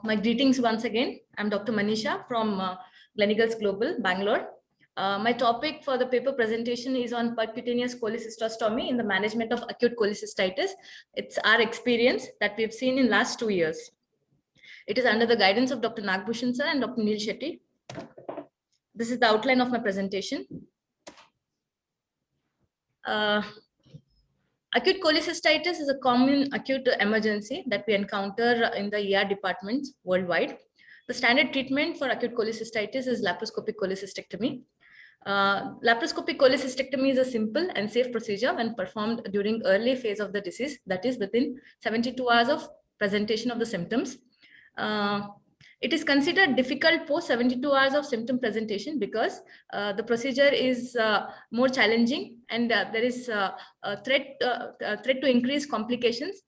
My greetings once again. I'm Dr. Manisha from BGS Global, Bangalore. My topic for the paper presentation is on percutaneous cholecystostomy in the management of acute cholecystitis. It's our experience that we've seen in last 2 years. It is under the guidance of Dr. Nagbhushan sir and Dr. Neel Shetty. This is the outline of my presentation. Acute cholecystitis is a common acute emergency that we encounter in the ER departments worldwide. The standard treatment for acute cholecystitis is laparoscopic cholecystectomy. Laparoscopic cholecystectomy is a simple and safe procedure when performed during early phase of the disease, that is within 72 hours of presentation of the symptoms. It is considered difficult post 72 hours of symptom presentation because the procedure is more challenging and there is a threat to increase complications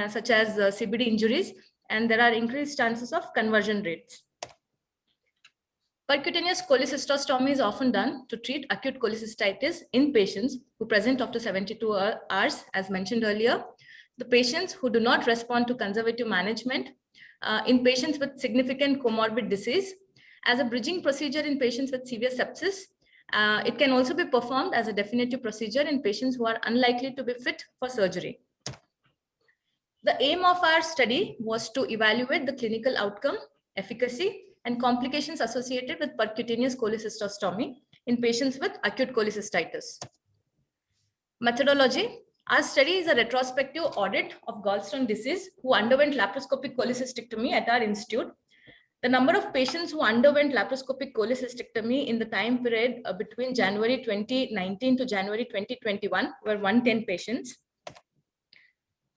such as CBD injuries, and there are increased chances of conversion rates. Percutaneous cholecystostomy is often done to treat acute cholecystitis in patients who present after 72 hours, as mentioned earlier. The patients who do not respond to conservative management, in patients with significant comorbid disease, as a bridging procedure in patients with severe sepsis. It can also be performed as a definitive procedure in patients who are unlikely to be fit for surgery. The aim of our study was to evaluate the clinical outcome, efficacy, and complications associated with percutaneous cholecystostomy in patients with acute cholecystitis. Methodology. Our study is a retrospective audit of gallstone disease who underwent laparoscopic cholecystectomy at our institute. The number of patients who underwent laparoscopic cholecystectomy in the time period between January 2019 to January 2021 were 110 patients,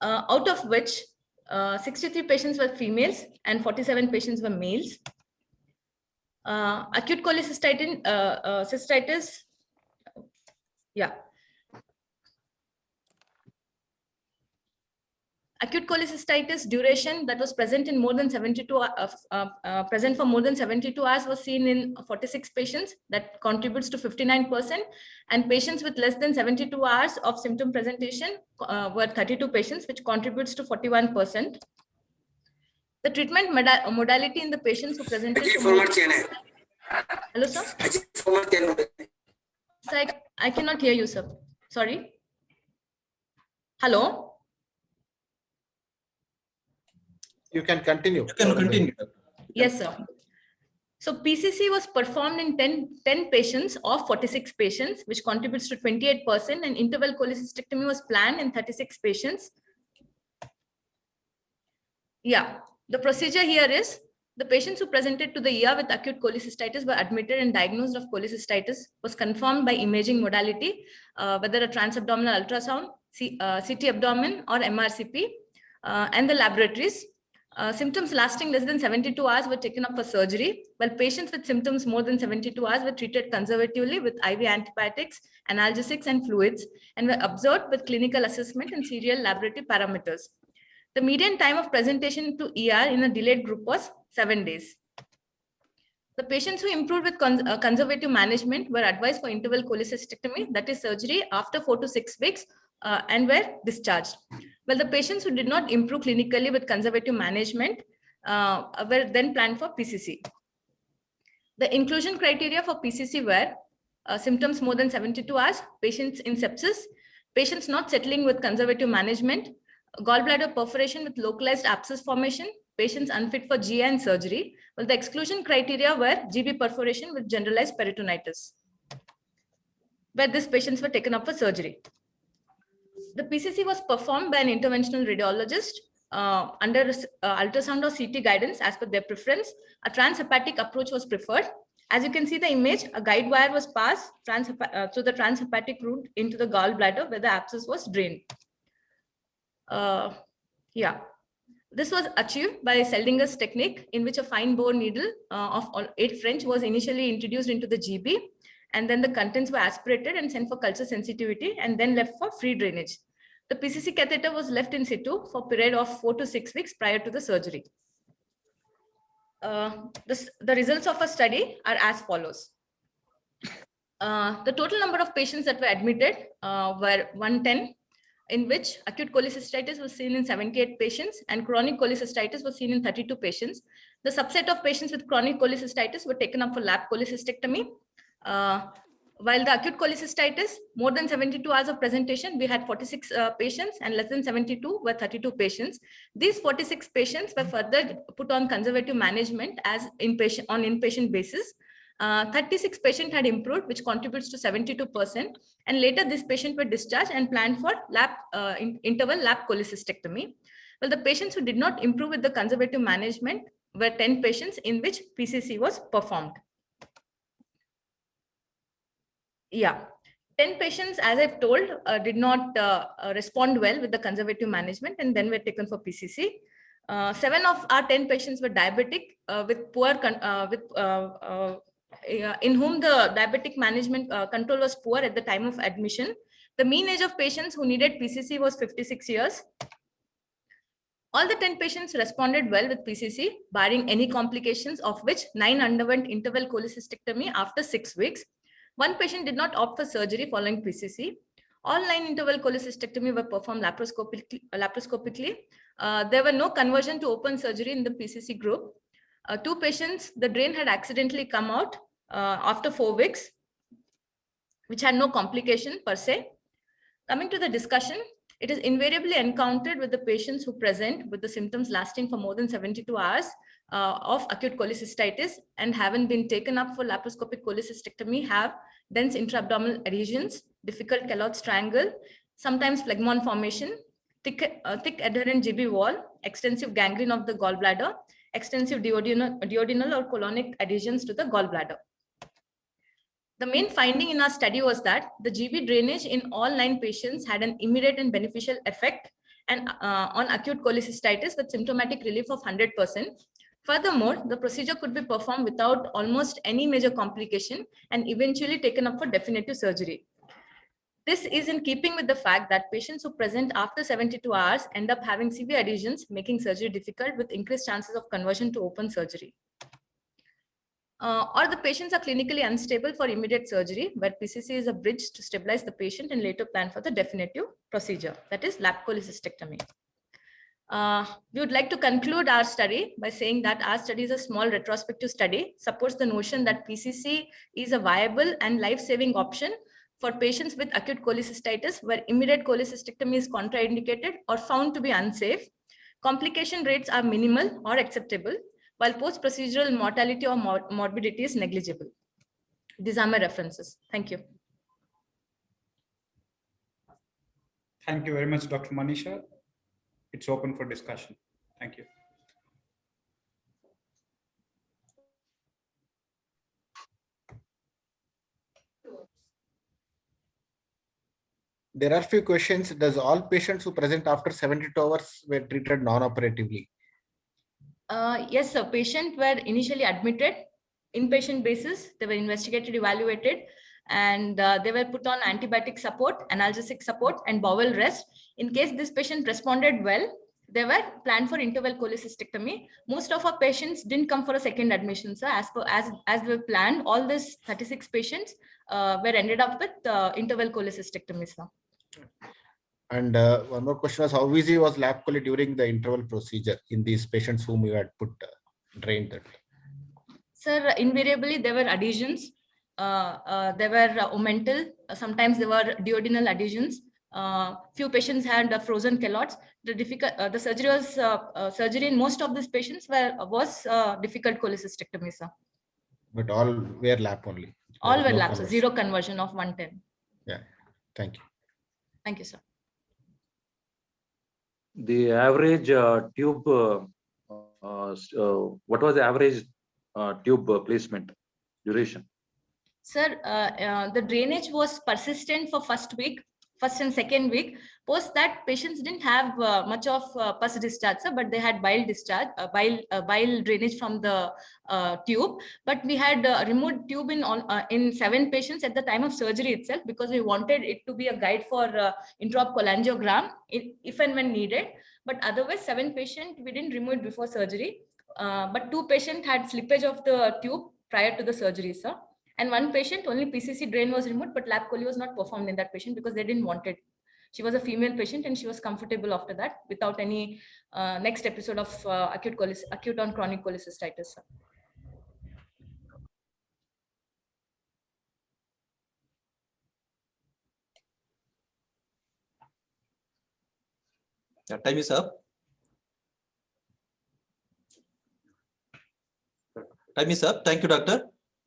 out of which 63 patients were females and 47 patients were males. Acute cholecystitis, acute cholecystitis duration that was present in more than 72 present for more than 72 hours was seen in 46 patients, that contributes to 59%, and patients with less than 72 hours of symptom presentation were 32 patients, which contributes to 41%. The treatment modality in the patients who presented hello sir, I cannot hear you sir, sorry. Hello. You can continue. You can continue. Yes, sir. So PCC was performed in 10 patients of 46 patients, which contributes to 28%, and interval cholecystectomy was planned in 36 patients. Yeah, the procedure here is the patients who presented to the ER with acute cholecystitis were admitted and diagnosed of cholecystitis, was confirmed by imaging modality, whether a transabdominal ultrasound, CT abdomen or MRCP, and the laboratories. Symptoms lasting less than 72 hours were taken up for surgery, while patients with symptoms more than 72 hours were treated conservatively with IV antibiotics, analgesics, and fluids, and were observed with clinical assessment and serial laboratory parameters. The median time of presentation to ER in a delayed group was 7 days. The patients who improved with conservative management were advised for interval cholecystectomy, that is surgery, after 4 to 6 weeks and were discharged. Well, the patients who did not improve clinically with conservative management were then planned for PCC. The inclusion criteria for PCC were symptoms more than 72 hours, patients in sepsis, patients not settling with conservative management, gallbladder perforation with localized abscess formation, patients unfit for GI and surgery. Well, the exclusion criteria were GB perforation with generalized peritonitis, where these patients were taken up for surgery. The PCC was performed by an interventional radiologist under ultrasound or CT guidance as per their preference. A transhepatic approach was preferred. As you can see the image, a guide wire was passed through the transhepatic route into the gallbladder where the abscess was drained. This was achieved by Seldinger's technique, in which a fine bore needle of 8 French was initially introduced into the GB, and then the contents were aspirated and sent for culture sensitivity and then left for free drainage. The PCC catheter was left in situ for a period of 4 to 6 weeks prior to the surgery. The results of a study are as follows. The total number of patients that were admitted were 110, in which acute cholecystitis was seen in 78 patients and chronic cholecystitis was seen in 32 patients. The subset of patients with chronic cholecystitis were taken up for lap cholecystectomy. While the acute cholecystitis, more than 72 hours of presentation, we had 46 patients, and less than 72 were 32 patients. These 46 patients were further put on conservative management as inpatient basis. 36 patients had improved, which contributes to 72%. And later, this patient were discharged and planned for interval lap cholecystectomy. Well, the patients who did not improve with the conservative management were 10 patients in which PCC was performed. 10 patients, as I've told, did not respond well with the conservative management and then were taken for PCC. 7 of our 10 patients were diabetic with poor, in whom the diabetic management control was poor at the time of admission. The mean age of patients who needed PCC was 56 years. All the 10 patients responded well with PCC, barring any complications, of which 9 underwent interval cholecystectomy after 6 weeks. 1 patient did not opt for surgery following PCC. All 9 interval cholecystectomy were performed laparoscopically. There were no conversion to open surgery in the PCC group. 2 patients, the drain had accidentally come out after 4 weeks, which had no complication per se. Coming to the discussion, it is invariably encountered with the patients who present with the symptoms lasting for more than 72 hours of acute cholecystitis and haven't been taken up for laparoscopic cholecystectomy have dense intra-abdominal adhesions, difficult Kellogg's triangle, sometimes phlegmon formation, thick adherent GB wall, extensive gangrene of the gallbladder, extensive duodenal or colonic adhesions to the gallbladder. The main finding in our study was that the GB drainage in all 9 patients had an immediate and beneficial effect and on acute cholecystitis with symptomatic relief of 100%. Furthermore, the procedure could be performed without almost any major complication and eventually taken up for definitive surgery. This is in keeping with the fact that patients who present after 72 hours end up having severe adhesions, making surgery difficult with increased chances of conversion to open surgery. Or the patients are clinically unstable for immediate surgery, where PCC is a bridge to stabilize the patient and later plan for the definitive procedure, that is lap cholecystectomy. We would like to conclude our study by saying that our study is a small retrospective study, supports the notion that PCC is a viable and life-saving option for patients with acute cholecystitis where immediate cholecystectomy is contraindicated or found to be unsafe. Complication rates are minimal or acceptable, while post-procedural mortality or morbidity is negligible. These are my references. Thank you. Thank you very much, Dr. Manisha. It's open for discussion. Thank you. There are few questions. Does all patients who present after 72 hours were treated non-operatively? Yes, sir. Patients were initially admitted inpatient basis. They were investigated, evaluated, and they were put on antibiotic support, analgesic support, and bowel rest. In case this patient responded well, they were planned for interval cholecystectomy. Most of our patients didn't come for a second admission, sir. As we planned, all these 36 patients were ended up with interval cholecystectomy, sir. And one more question was, how easy was lap chole during the interval procedure in these patients whom you had put drained that? Sir, invariably there were adhesions. There were omental. Sometimes there were duodenal adhesions. Few patients had frozen callots. The surgery was surgery in most of these patients was difficult cholecystectomy, sir. But all were lap only. All were lap, so zero conversion of 110. Yeah, thank you. Thank you, sir. The average tube, what was the average tube placement duration? Sir, the drainage was persistent for first and second week. Post that, patients didn't have much of pus discharge, sir, but they had bile discharge, bile drainage from the tube. But we had removed tube in 7 patients at the time of surgery itself, because we wanted it to be a guide for intraop cholangiogram if and when needed. But otherwise, 7 patients we didn't remove it before surgery. But 2 patients had slippage of the tube prior to the surgery, sir. And 1 patient, only PCC drain was removed, but lap chole was not performed in that patient because they didn't want it. She was a female patient and she was comfortable after that without any next episode of acute on chronic cholecystitis, sir. Yeah, time is up. Time is up. Thank you, doctor.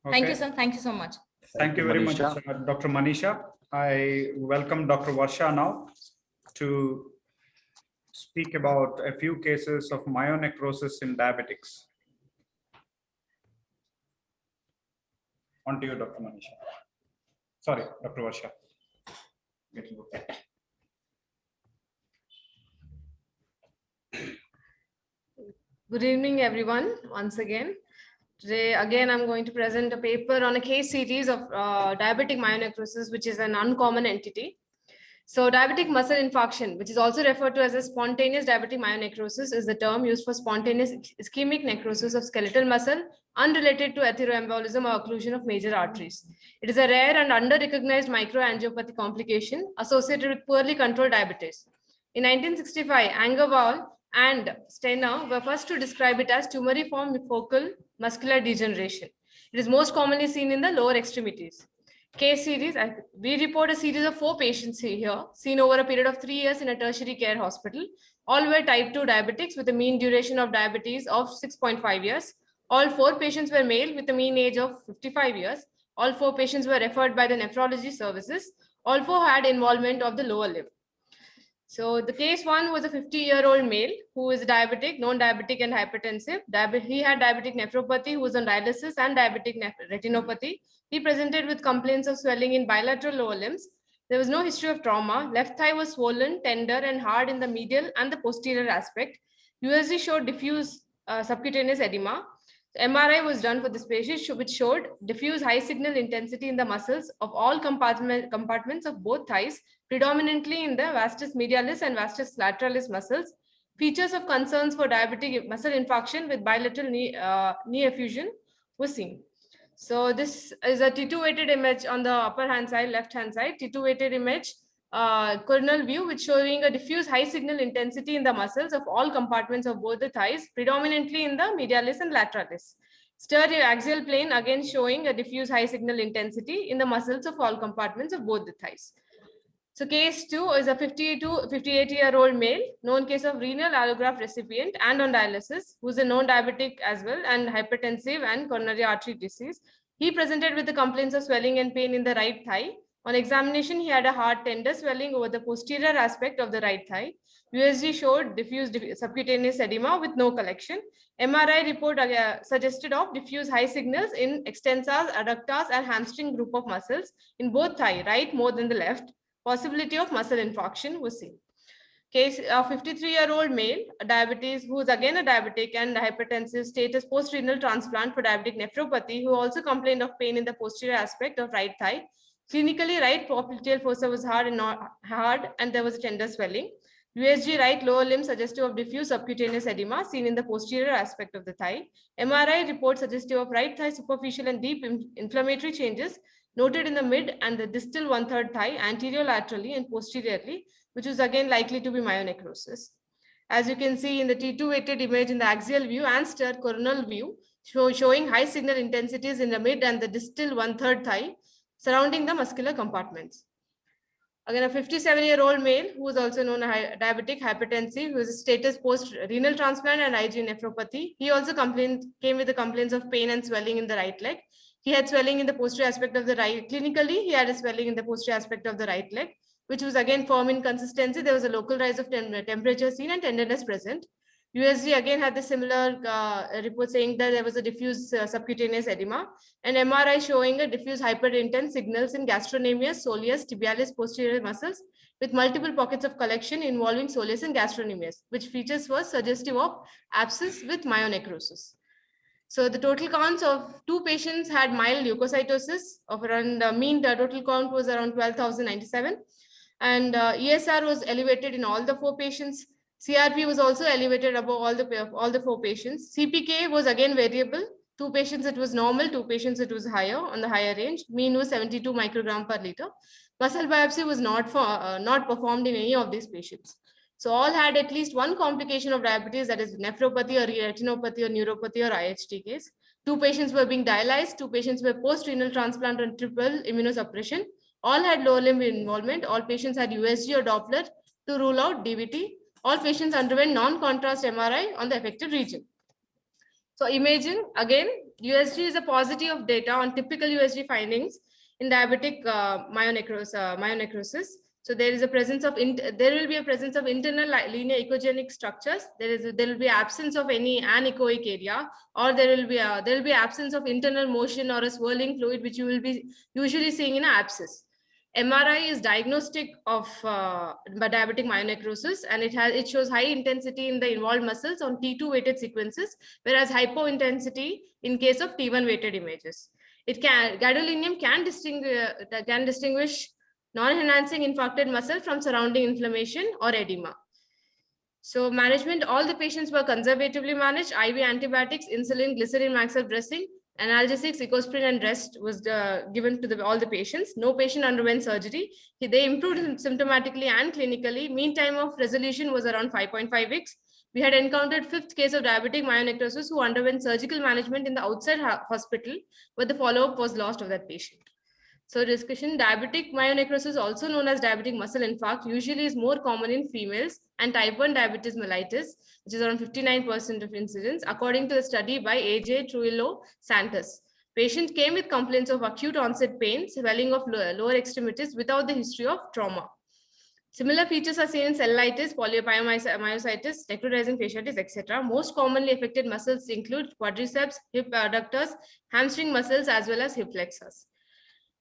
Okay. Thank you, sir. Thank you so much. Thank you very much, Dr. Manisha. I welcome Dr. Varsha now to speak about a few cases of myonecrosis in diabetics. On to you, Dr. Manisha. Sorry, Dr. Varsha. Good evening, everyone, once again. Today, again, I'm going to present a paper on a case series of diabetic myonecrosis, which is an uncommon entity. So diabetic muscle infarction, which is also referred to as a spontaneous diabetic myonecrosis, is the term used for spontaneous ischemic necrosis of skeletal muscle unrelated to atheroembolism or occlusion of major arteries. It is a rare and under-recognized microangiopathy complication associated with poorly controlled diabetes. In 1965, Angerwall and Steiner were first to describe it as tumoriform focal muscular degeneration. It is most commonly seen in the lower extremities. Case series, we report a series of 4 patients here, seen over a period of 3 years in a tertiary care hospital. All were type 2 diabetics with a mean duration of diabetes of 6.5 years. All 4 patients were male with a mean age of 55 years. All 4 patients were referred by the nephrology services. All 4 had involvement of the lower limb. So the case 1 was a 50-year-old male who is diabetic, non-diabetic and hypertensive. He had diabetic nephropathy, who was on dialysis, and diabetic retinopathy. He presented with complaints of swelling in bilateral lower limbs. There was no history of trauma. Left thigh was swollen, tender, and hard in the medial and the posterior aspect. USG showed diffuse subcutaneous edema. MRI was done for this patient, which showed diffuse high signal intensity in the muscles of all compartments of both thighs, predominantly in the vastus medialis and vastus lateralis muscles. Features of concerns for diabetic muscle infarction with bilateral knee effusion was seen. So this is a T2 weighted image on the upper hand side, left hand side, T2 weighted image, coronal view, which showing a diffuse high signal intensity in the muscles of all compartments of both the thighs, predominantly in the medialis and lateralis. Stereo axial plane again showing a diffuse high signal intensity in the muscles of all compartments of both the thighs. So case 2 is a 50 to 58-year-old male, known case of renal allograft recipient and on dialysis, who's a non-diabetic as well and hypertensive and coronary artery disease. He presented with the complaints of swelling and pain in the right thigh. On examination, he had a hard tender swelling over the posterior aspect of the right thigh. USG showed diffuse subcutaneous edema with no collection. MRI report suggested of diffuse high signals in extensors, adductors, and hamstring group of muscles in both thigh, right more than the left. Possibility of muscle infarction was seen. Case of 53-year-old male, diabetes, who is again a diabetic and hypertensive, status post-renal transplant for diabetic nephropathy, who also complained of pain in the posterior aspect of right thigh. Clinically, right popliteal fossa was hard and there was a tender swelling. USG right lower limb suggestive of diffuse subcutaneous edema seen in the posterior aspect of the thigh. MRI report suggestive of right thigh superficial and deep inflammatory changes noted in the mid and the distal 1/3 thigh anterior laterally and posteriorly, which is again likely to be myonecrosis. As you can see in the T2 weighted image in the axial view and stirred coronal view, showing high signal intensities in the mid and the distal 1/3 thigh surrounding the muscular compartments. Again, a 57-year-old male who is also known as diabetic hypertensive, who is status post-renal transplant and IgA nephropathy. He also came with the complaints of pain and swelling in the right leg. He had swelling in the posterior aspect of the right. Clinically, he had a swelling in the posterior aspect of the right leg, which was again firm in consistency. There was a local rise of temperature seen and tenderness present. USG again had the similar report saying that there was a diffuse subcutaneous edema, and MRI showing a diffuse hyperintense signals in gastrocnemius, soleus, tibialis posterior muscles with multiple pockets of collection involving soleus and gastrocnemius, which features were suggestive of abscess with myonecrosis. So the total counts of 2 patients had mild leukocytosis of around mean total count was around 12,097, and ESR was elevated in all the 4 patients. CRP was also elevated above all the 4 patients. CPK was again variable. 2 patients it was normal, 2 patients it was higher on the higher range. Mean was 72 microgram per liter. Muscle biopsy was not performed in any of these patients. So all had at least one complication of diabetes, that is nephropathy or retinopathy or neuropathy or IHT case. 2 patients were being dialyzed. 2 patients were post-renal transplant and triple immunosuppression. All had lower limb involvement. All patients had USG or Doppler to rule out DVT. All patients underwent non-contrast MRI on the affected region. So imaging, again, USG is a positive of data on typical USG findings in diabetic myonecrosis. So there is a presence of, there will be a presence of internal linear echogenic structures. There will be absence of any anechoic area, or there will be absence of internal motion or a swirling fluid, which you will be usually seeing in an abscess. MRI is diagnostic of diabetic myonecrosis, and it shows high intensity in the involved muscles on T2 weighted sequences, whereas hypointensity in case of T1 weighted images. Gadolinium can distinguish non-enhancing infarcted muscle from surrounding inflammation or edema. So management, all the patients were conservatively managed. IV antibiotics, insulin, glycerin, Maxell dressing, analgesics, Ecosprin and rest was given to all the patients. No patient underwent surgery. They improved symptomatically and clinically. Mean time of resolution was around 5.5 weeks. We had encountered 5th case of diabetic myonecrosis who underwent surgical management in the outside hospital, but the follow-up was lost of that patient. So discussion, diabetic myonecrosis, also known as diabetic muscle infarct, usually is more common in females, and type 1 diabetes mellitus, which is around 59% of incidence, according to a study by AJ Trujillo Santos. Patient came with complaints of acute onset pain, swelling of lower extremities without the history of trauma. Similar features are seen in cellulitis, polymyositis, necrotizing fasciitis, etc. Most commonly affected muscles include quadriceps, hip adductors, hamstring muscles, as well as hip flexors.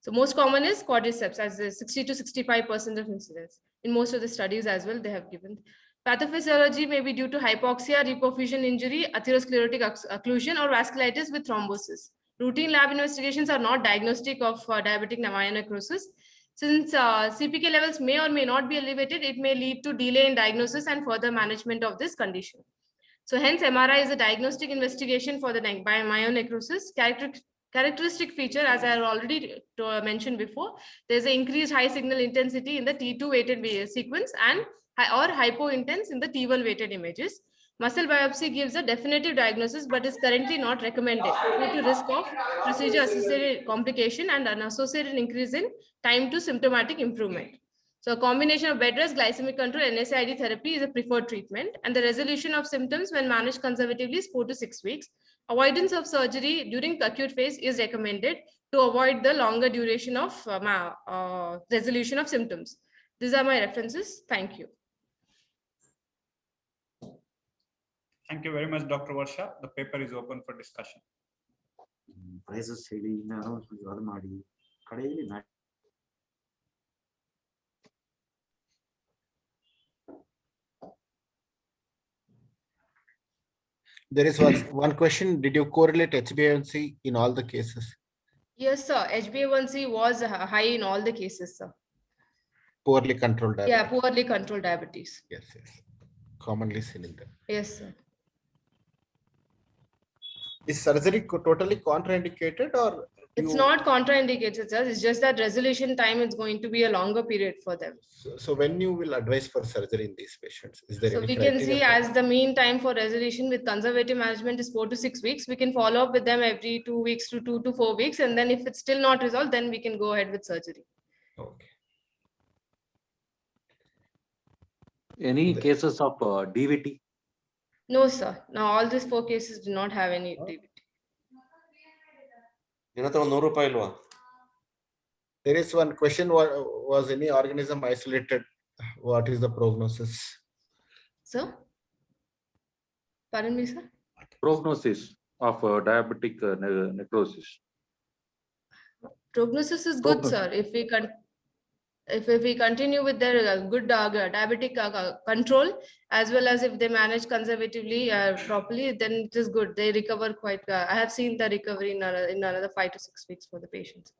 So most common is quadriceps, as 60 to 65% of incidence. In most of the studies as well, they have given. Pathophysiology may be due to hypoxia, reperfusion injury, atherosclerotic occlusion, or vasculitis with thrombosis. Routine lab investigations are not diagnostic of diabetic myonecrosis. Since CPK levels may or may not be elevated, it may lead to delay in diagnosis and further management of this condition. So hence MRI is a diagnostic investigation for the myonecrosis. Characteristic feature, as I have already mentioned before, there's an increased high signal intensity in the T2 weighted sequence and or hypointense in the T1 weighted images. Muscle biopsy gives a definitive diagnosis, but is currently not recommended due to risk of procedure-associated complication and an associated increase in time to symptomatic improvement. So a combination of bed rest, glycemic control, and NSAID therapy is a preferred treatment, and the resolution of symptoms when managed conservatively is 4 to 6 weeks. Avoidance of surgery during the acute phase is recommended to avoid the longer duration of resolution of symptoms. These are my references. Thank you. Thank you very much, Dr. Varsha. The paper is open for discussion. There is one question. Did you correlate HbA1c in all the cases? Yes, sir. HbA1c was high in all the cases, sir. Poorly controlled Yeah, diabetes. poorly controlled diabetes. Yes, yes. Commonly seen in them. Yes, sir. Is surgery totally contraindicated, or It's not contraindicated, sir. It's just that resolution time is going to be a longer period for them. so when you will advise for surgery in these patients? Is there So any we can criteria see for as the mean time for resolution with conservative management is 4 to 6 weeks. We can follow up with them every 2 weeks to 2 to 4 weeks. And then if it's still not resolved, then we can go ahead with surgery. Okay. Any cases of DVT? No, sir. Now all these 4 cases do not have any DVT. There is one question: was any organism isolated? What is the prognosis? Sir? Pardon me, sir? Prognosis of diabetic necrosis. Prognosis is good, sir. If we continue with their good diabetic control, as well as if they manage conservatively properly, then it is good. They recover quite. I have seen the recovery in another 5 to 6 weeks for the patients.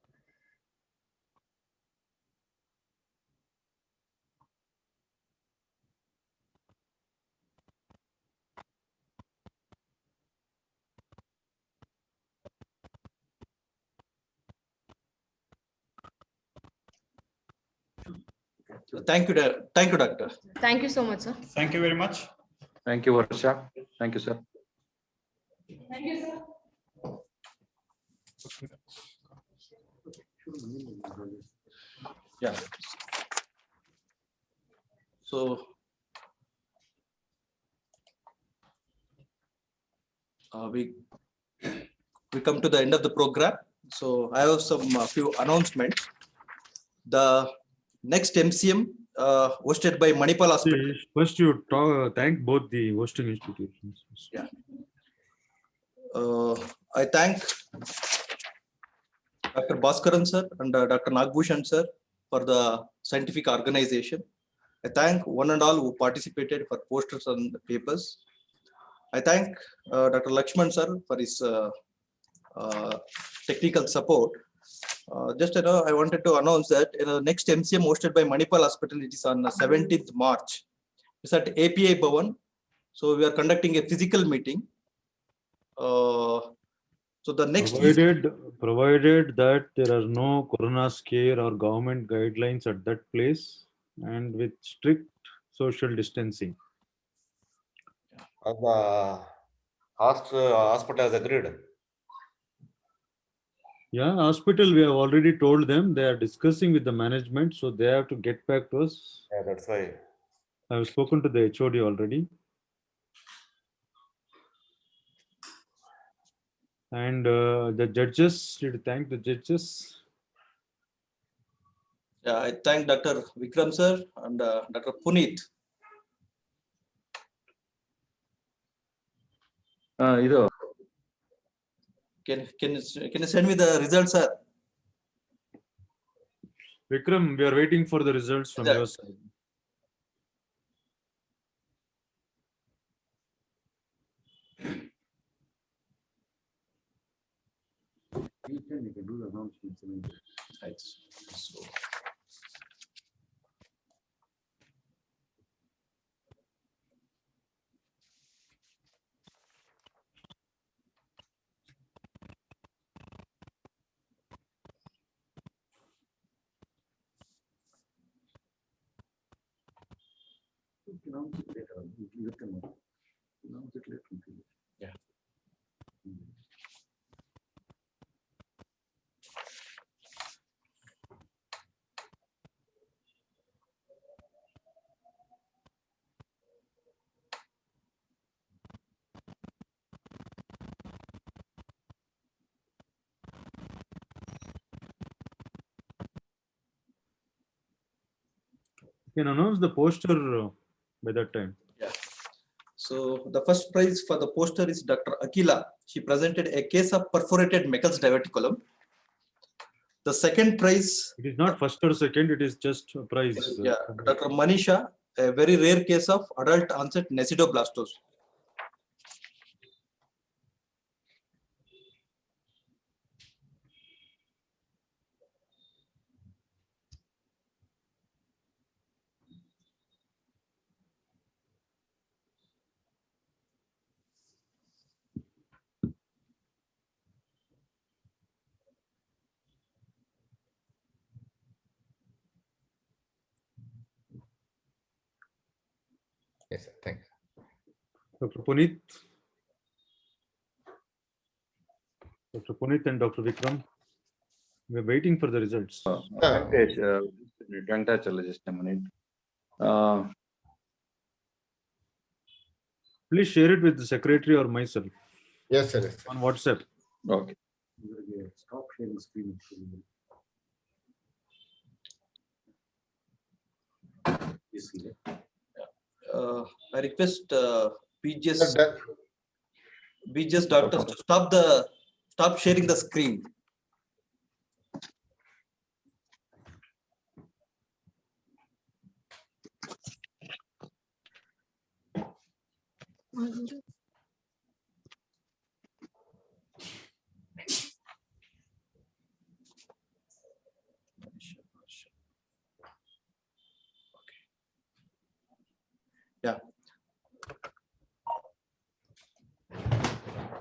Thank you, doctor. Thank you so much, sir. Thank you very much. Thank you, Varsha. Thank you, sir. Thank you, sir. Yeah. So we come to the end of the program. So I have some few announcements. The next MCM hosted by Manipal Hospital. First, you thank both the hosting institutions. Yeah. I thank Dr. Bhaskaran sir and Dr. Nagbhushan sir for the scientific organization. I thank one and all who participated for posters and papers. I thank Dr. Lakshman sir for his technical support. Just I wanted to announce that next MCM hosted by Manipal Hospital, it is on 17th March. It's at API Bhavan. So we are conducting a physical meeting. So the next provided that there are no corona scare or government guidelines at that place, and with strict social distancing. The hospital has agreed. Yeah, hospital, we have already told them they are discussing with the management, so they have to get back to us. Yeah, that's why. I have spoken to the HOD already. And the judges, did you thank the judges? Yeah, I thank Dr. Vikram sir and Dr. Puneet. Can you send me the results, sir? Vikram, we are waiting for the results from your side. You can do the announcements. Right. So. Announce it later. Announce it later. Yeah. You can announce the poster by that time. Yeah. So the first prize for the poster is Dr. Akila. She presented a case of perforated Meckel's diverticulum. The second prize. It is not first or second, it is just a prize. Yeah, Dr. Manisha, a very rare case of adult onset nesidoblastose. Yes, sir. Thank you. Dr. Puneet. Dr. Puneet and Dr. Vikram. We're waiting for the results. Just a minute. Please share it with the secretary or myself. Yes, sir. Yes, sir. On WhatsApp. Okay. Stop sharing screen. I request BGS doctors to stop sharing the screen. Yeah.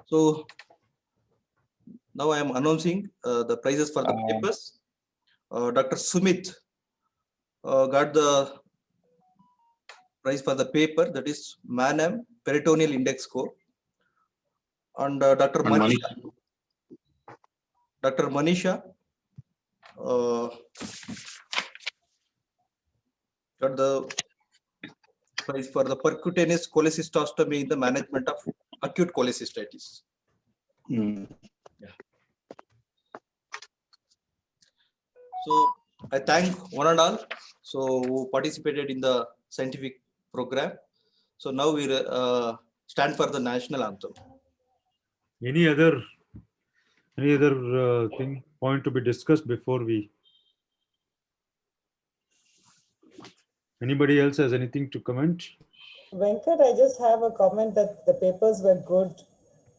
So now I am announcing the prizes for the papers. Dr. Sumit got the prize for the paper, that is Mannheim peritoneal index score. And Dr. Manisha got the prize for the percutaneous cholecystostomy in the management of acute cholecystitis. Yeah. So I thank one and all who participated in the scientific program. So now we stand for the national anthem. Any other point to be discussed before we? Anybody else has anything to comment? Venkat, I just have a comment that the papers were good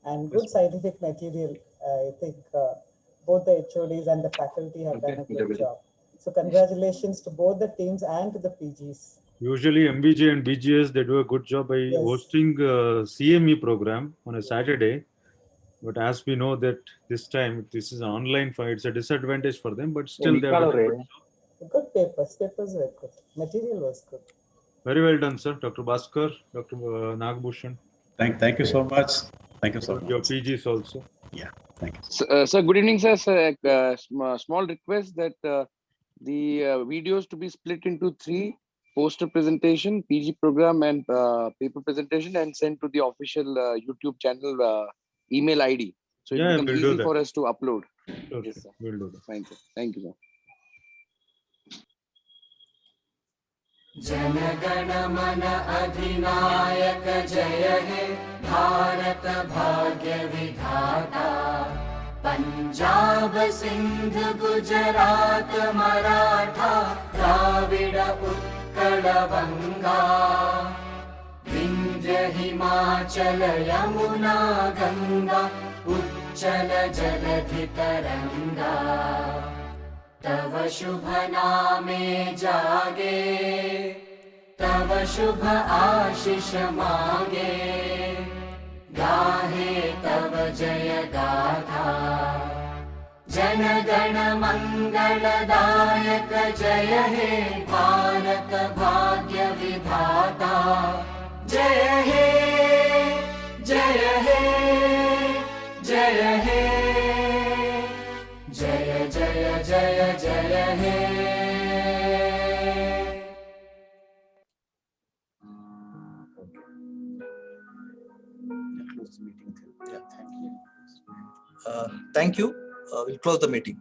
and good scientific material. I think both the HODs and the faculty have done a good job. So congratulations to both the teams and to the PGs. Usually MVJ and BGS, they do a good job by hosting a CME program on a Saturday. But as we know that this time, this is an online fight, it's a disadvantage for them, but still they have done a good job. Good papers were good. Material was good. Very well done, sir. Dr. Bhaskar, Dr. Nagbhushan. Thank you so much. Thank you so much. Your PGs also. Yeah, thank you. Sir, good evening, sir. Small request that the videos to be split into 3: poster presentation, PG program, and paper presentation, and sent to the official YouTube channel email ID. So it becomes easy for us to upload. Sure, yes, sir. We'll do that. Fine, sir. Thank you, sir. जनगण मन अधिनायक जय हे भारत भाग्य विधाता पंजाब सिंध गुजरात मराठा द्राविड उत्कल बंगा विंध्य हिमाचल यमुना गंगा उच्चल जलधि तरंगा तव शुभ नामे जागे तव शुभ आशीष मागे गाहे तव जय गाथा जन गण मंगलदायक जय हे भारत भाग्य विधाता जय हे जय हे जय हे जय जय जय जय हे Thank you. We'll close the meeting.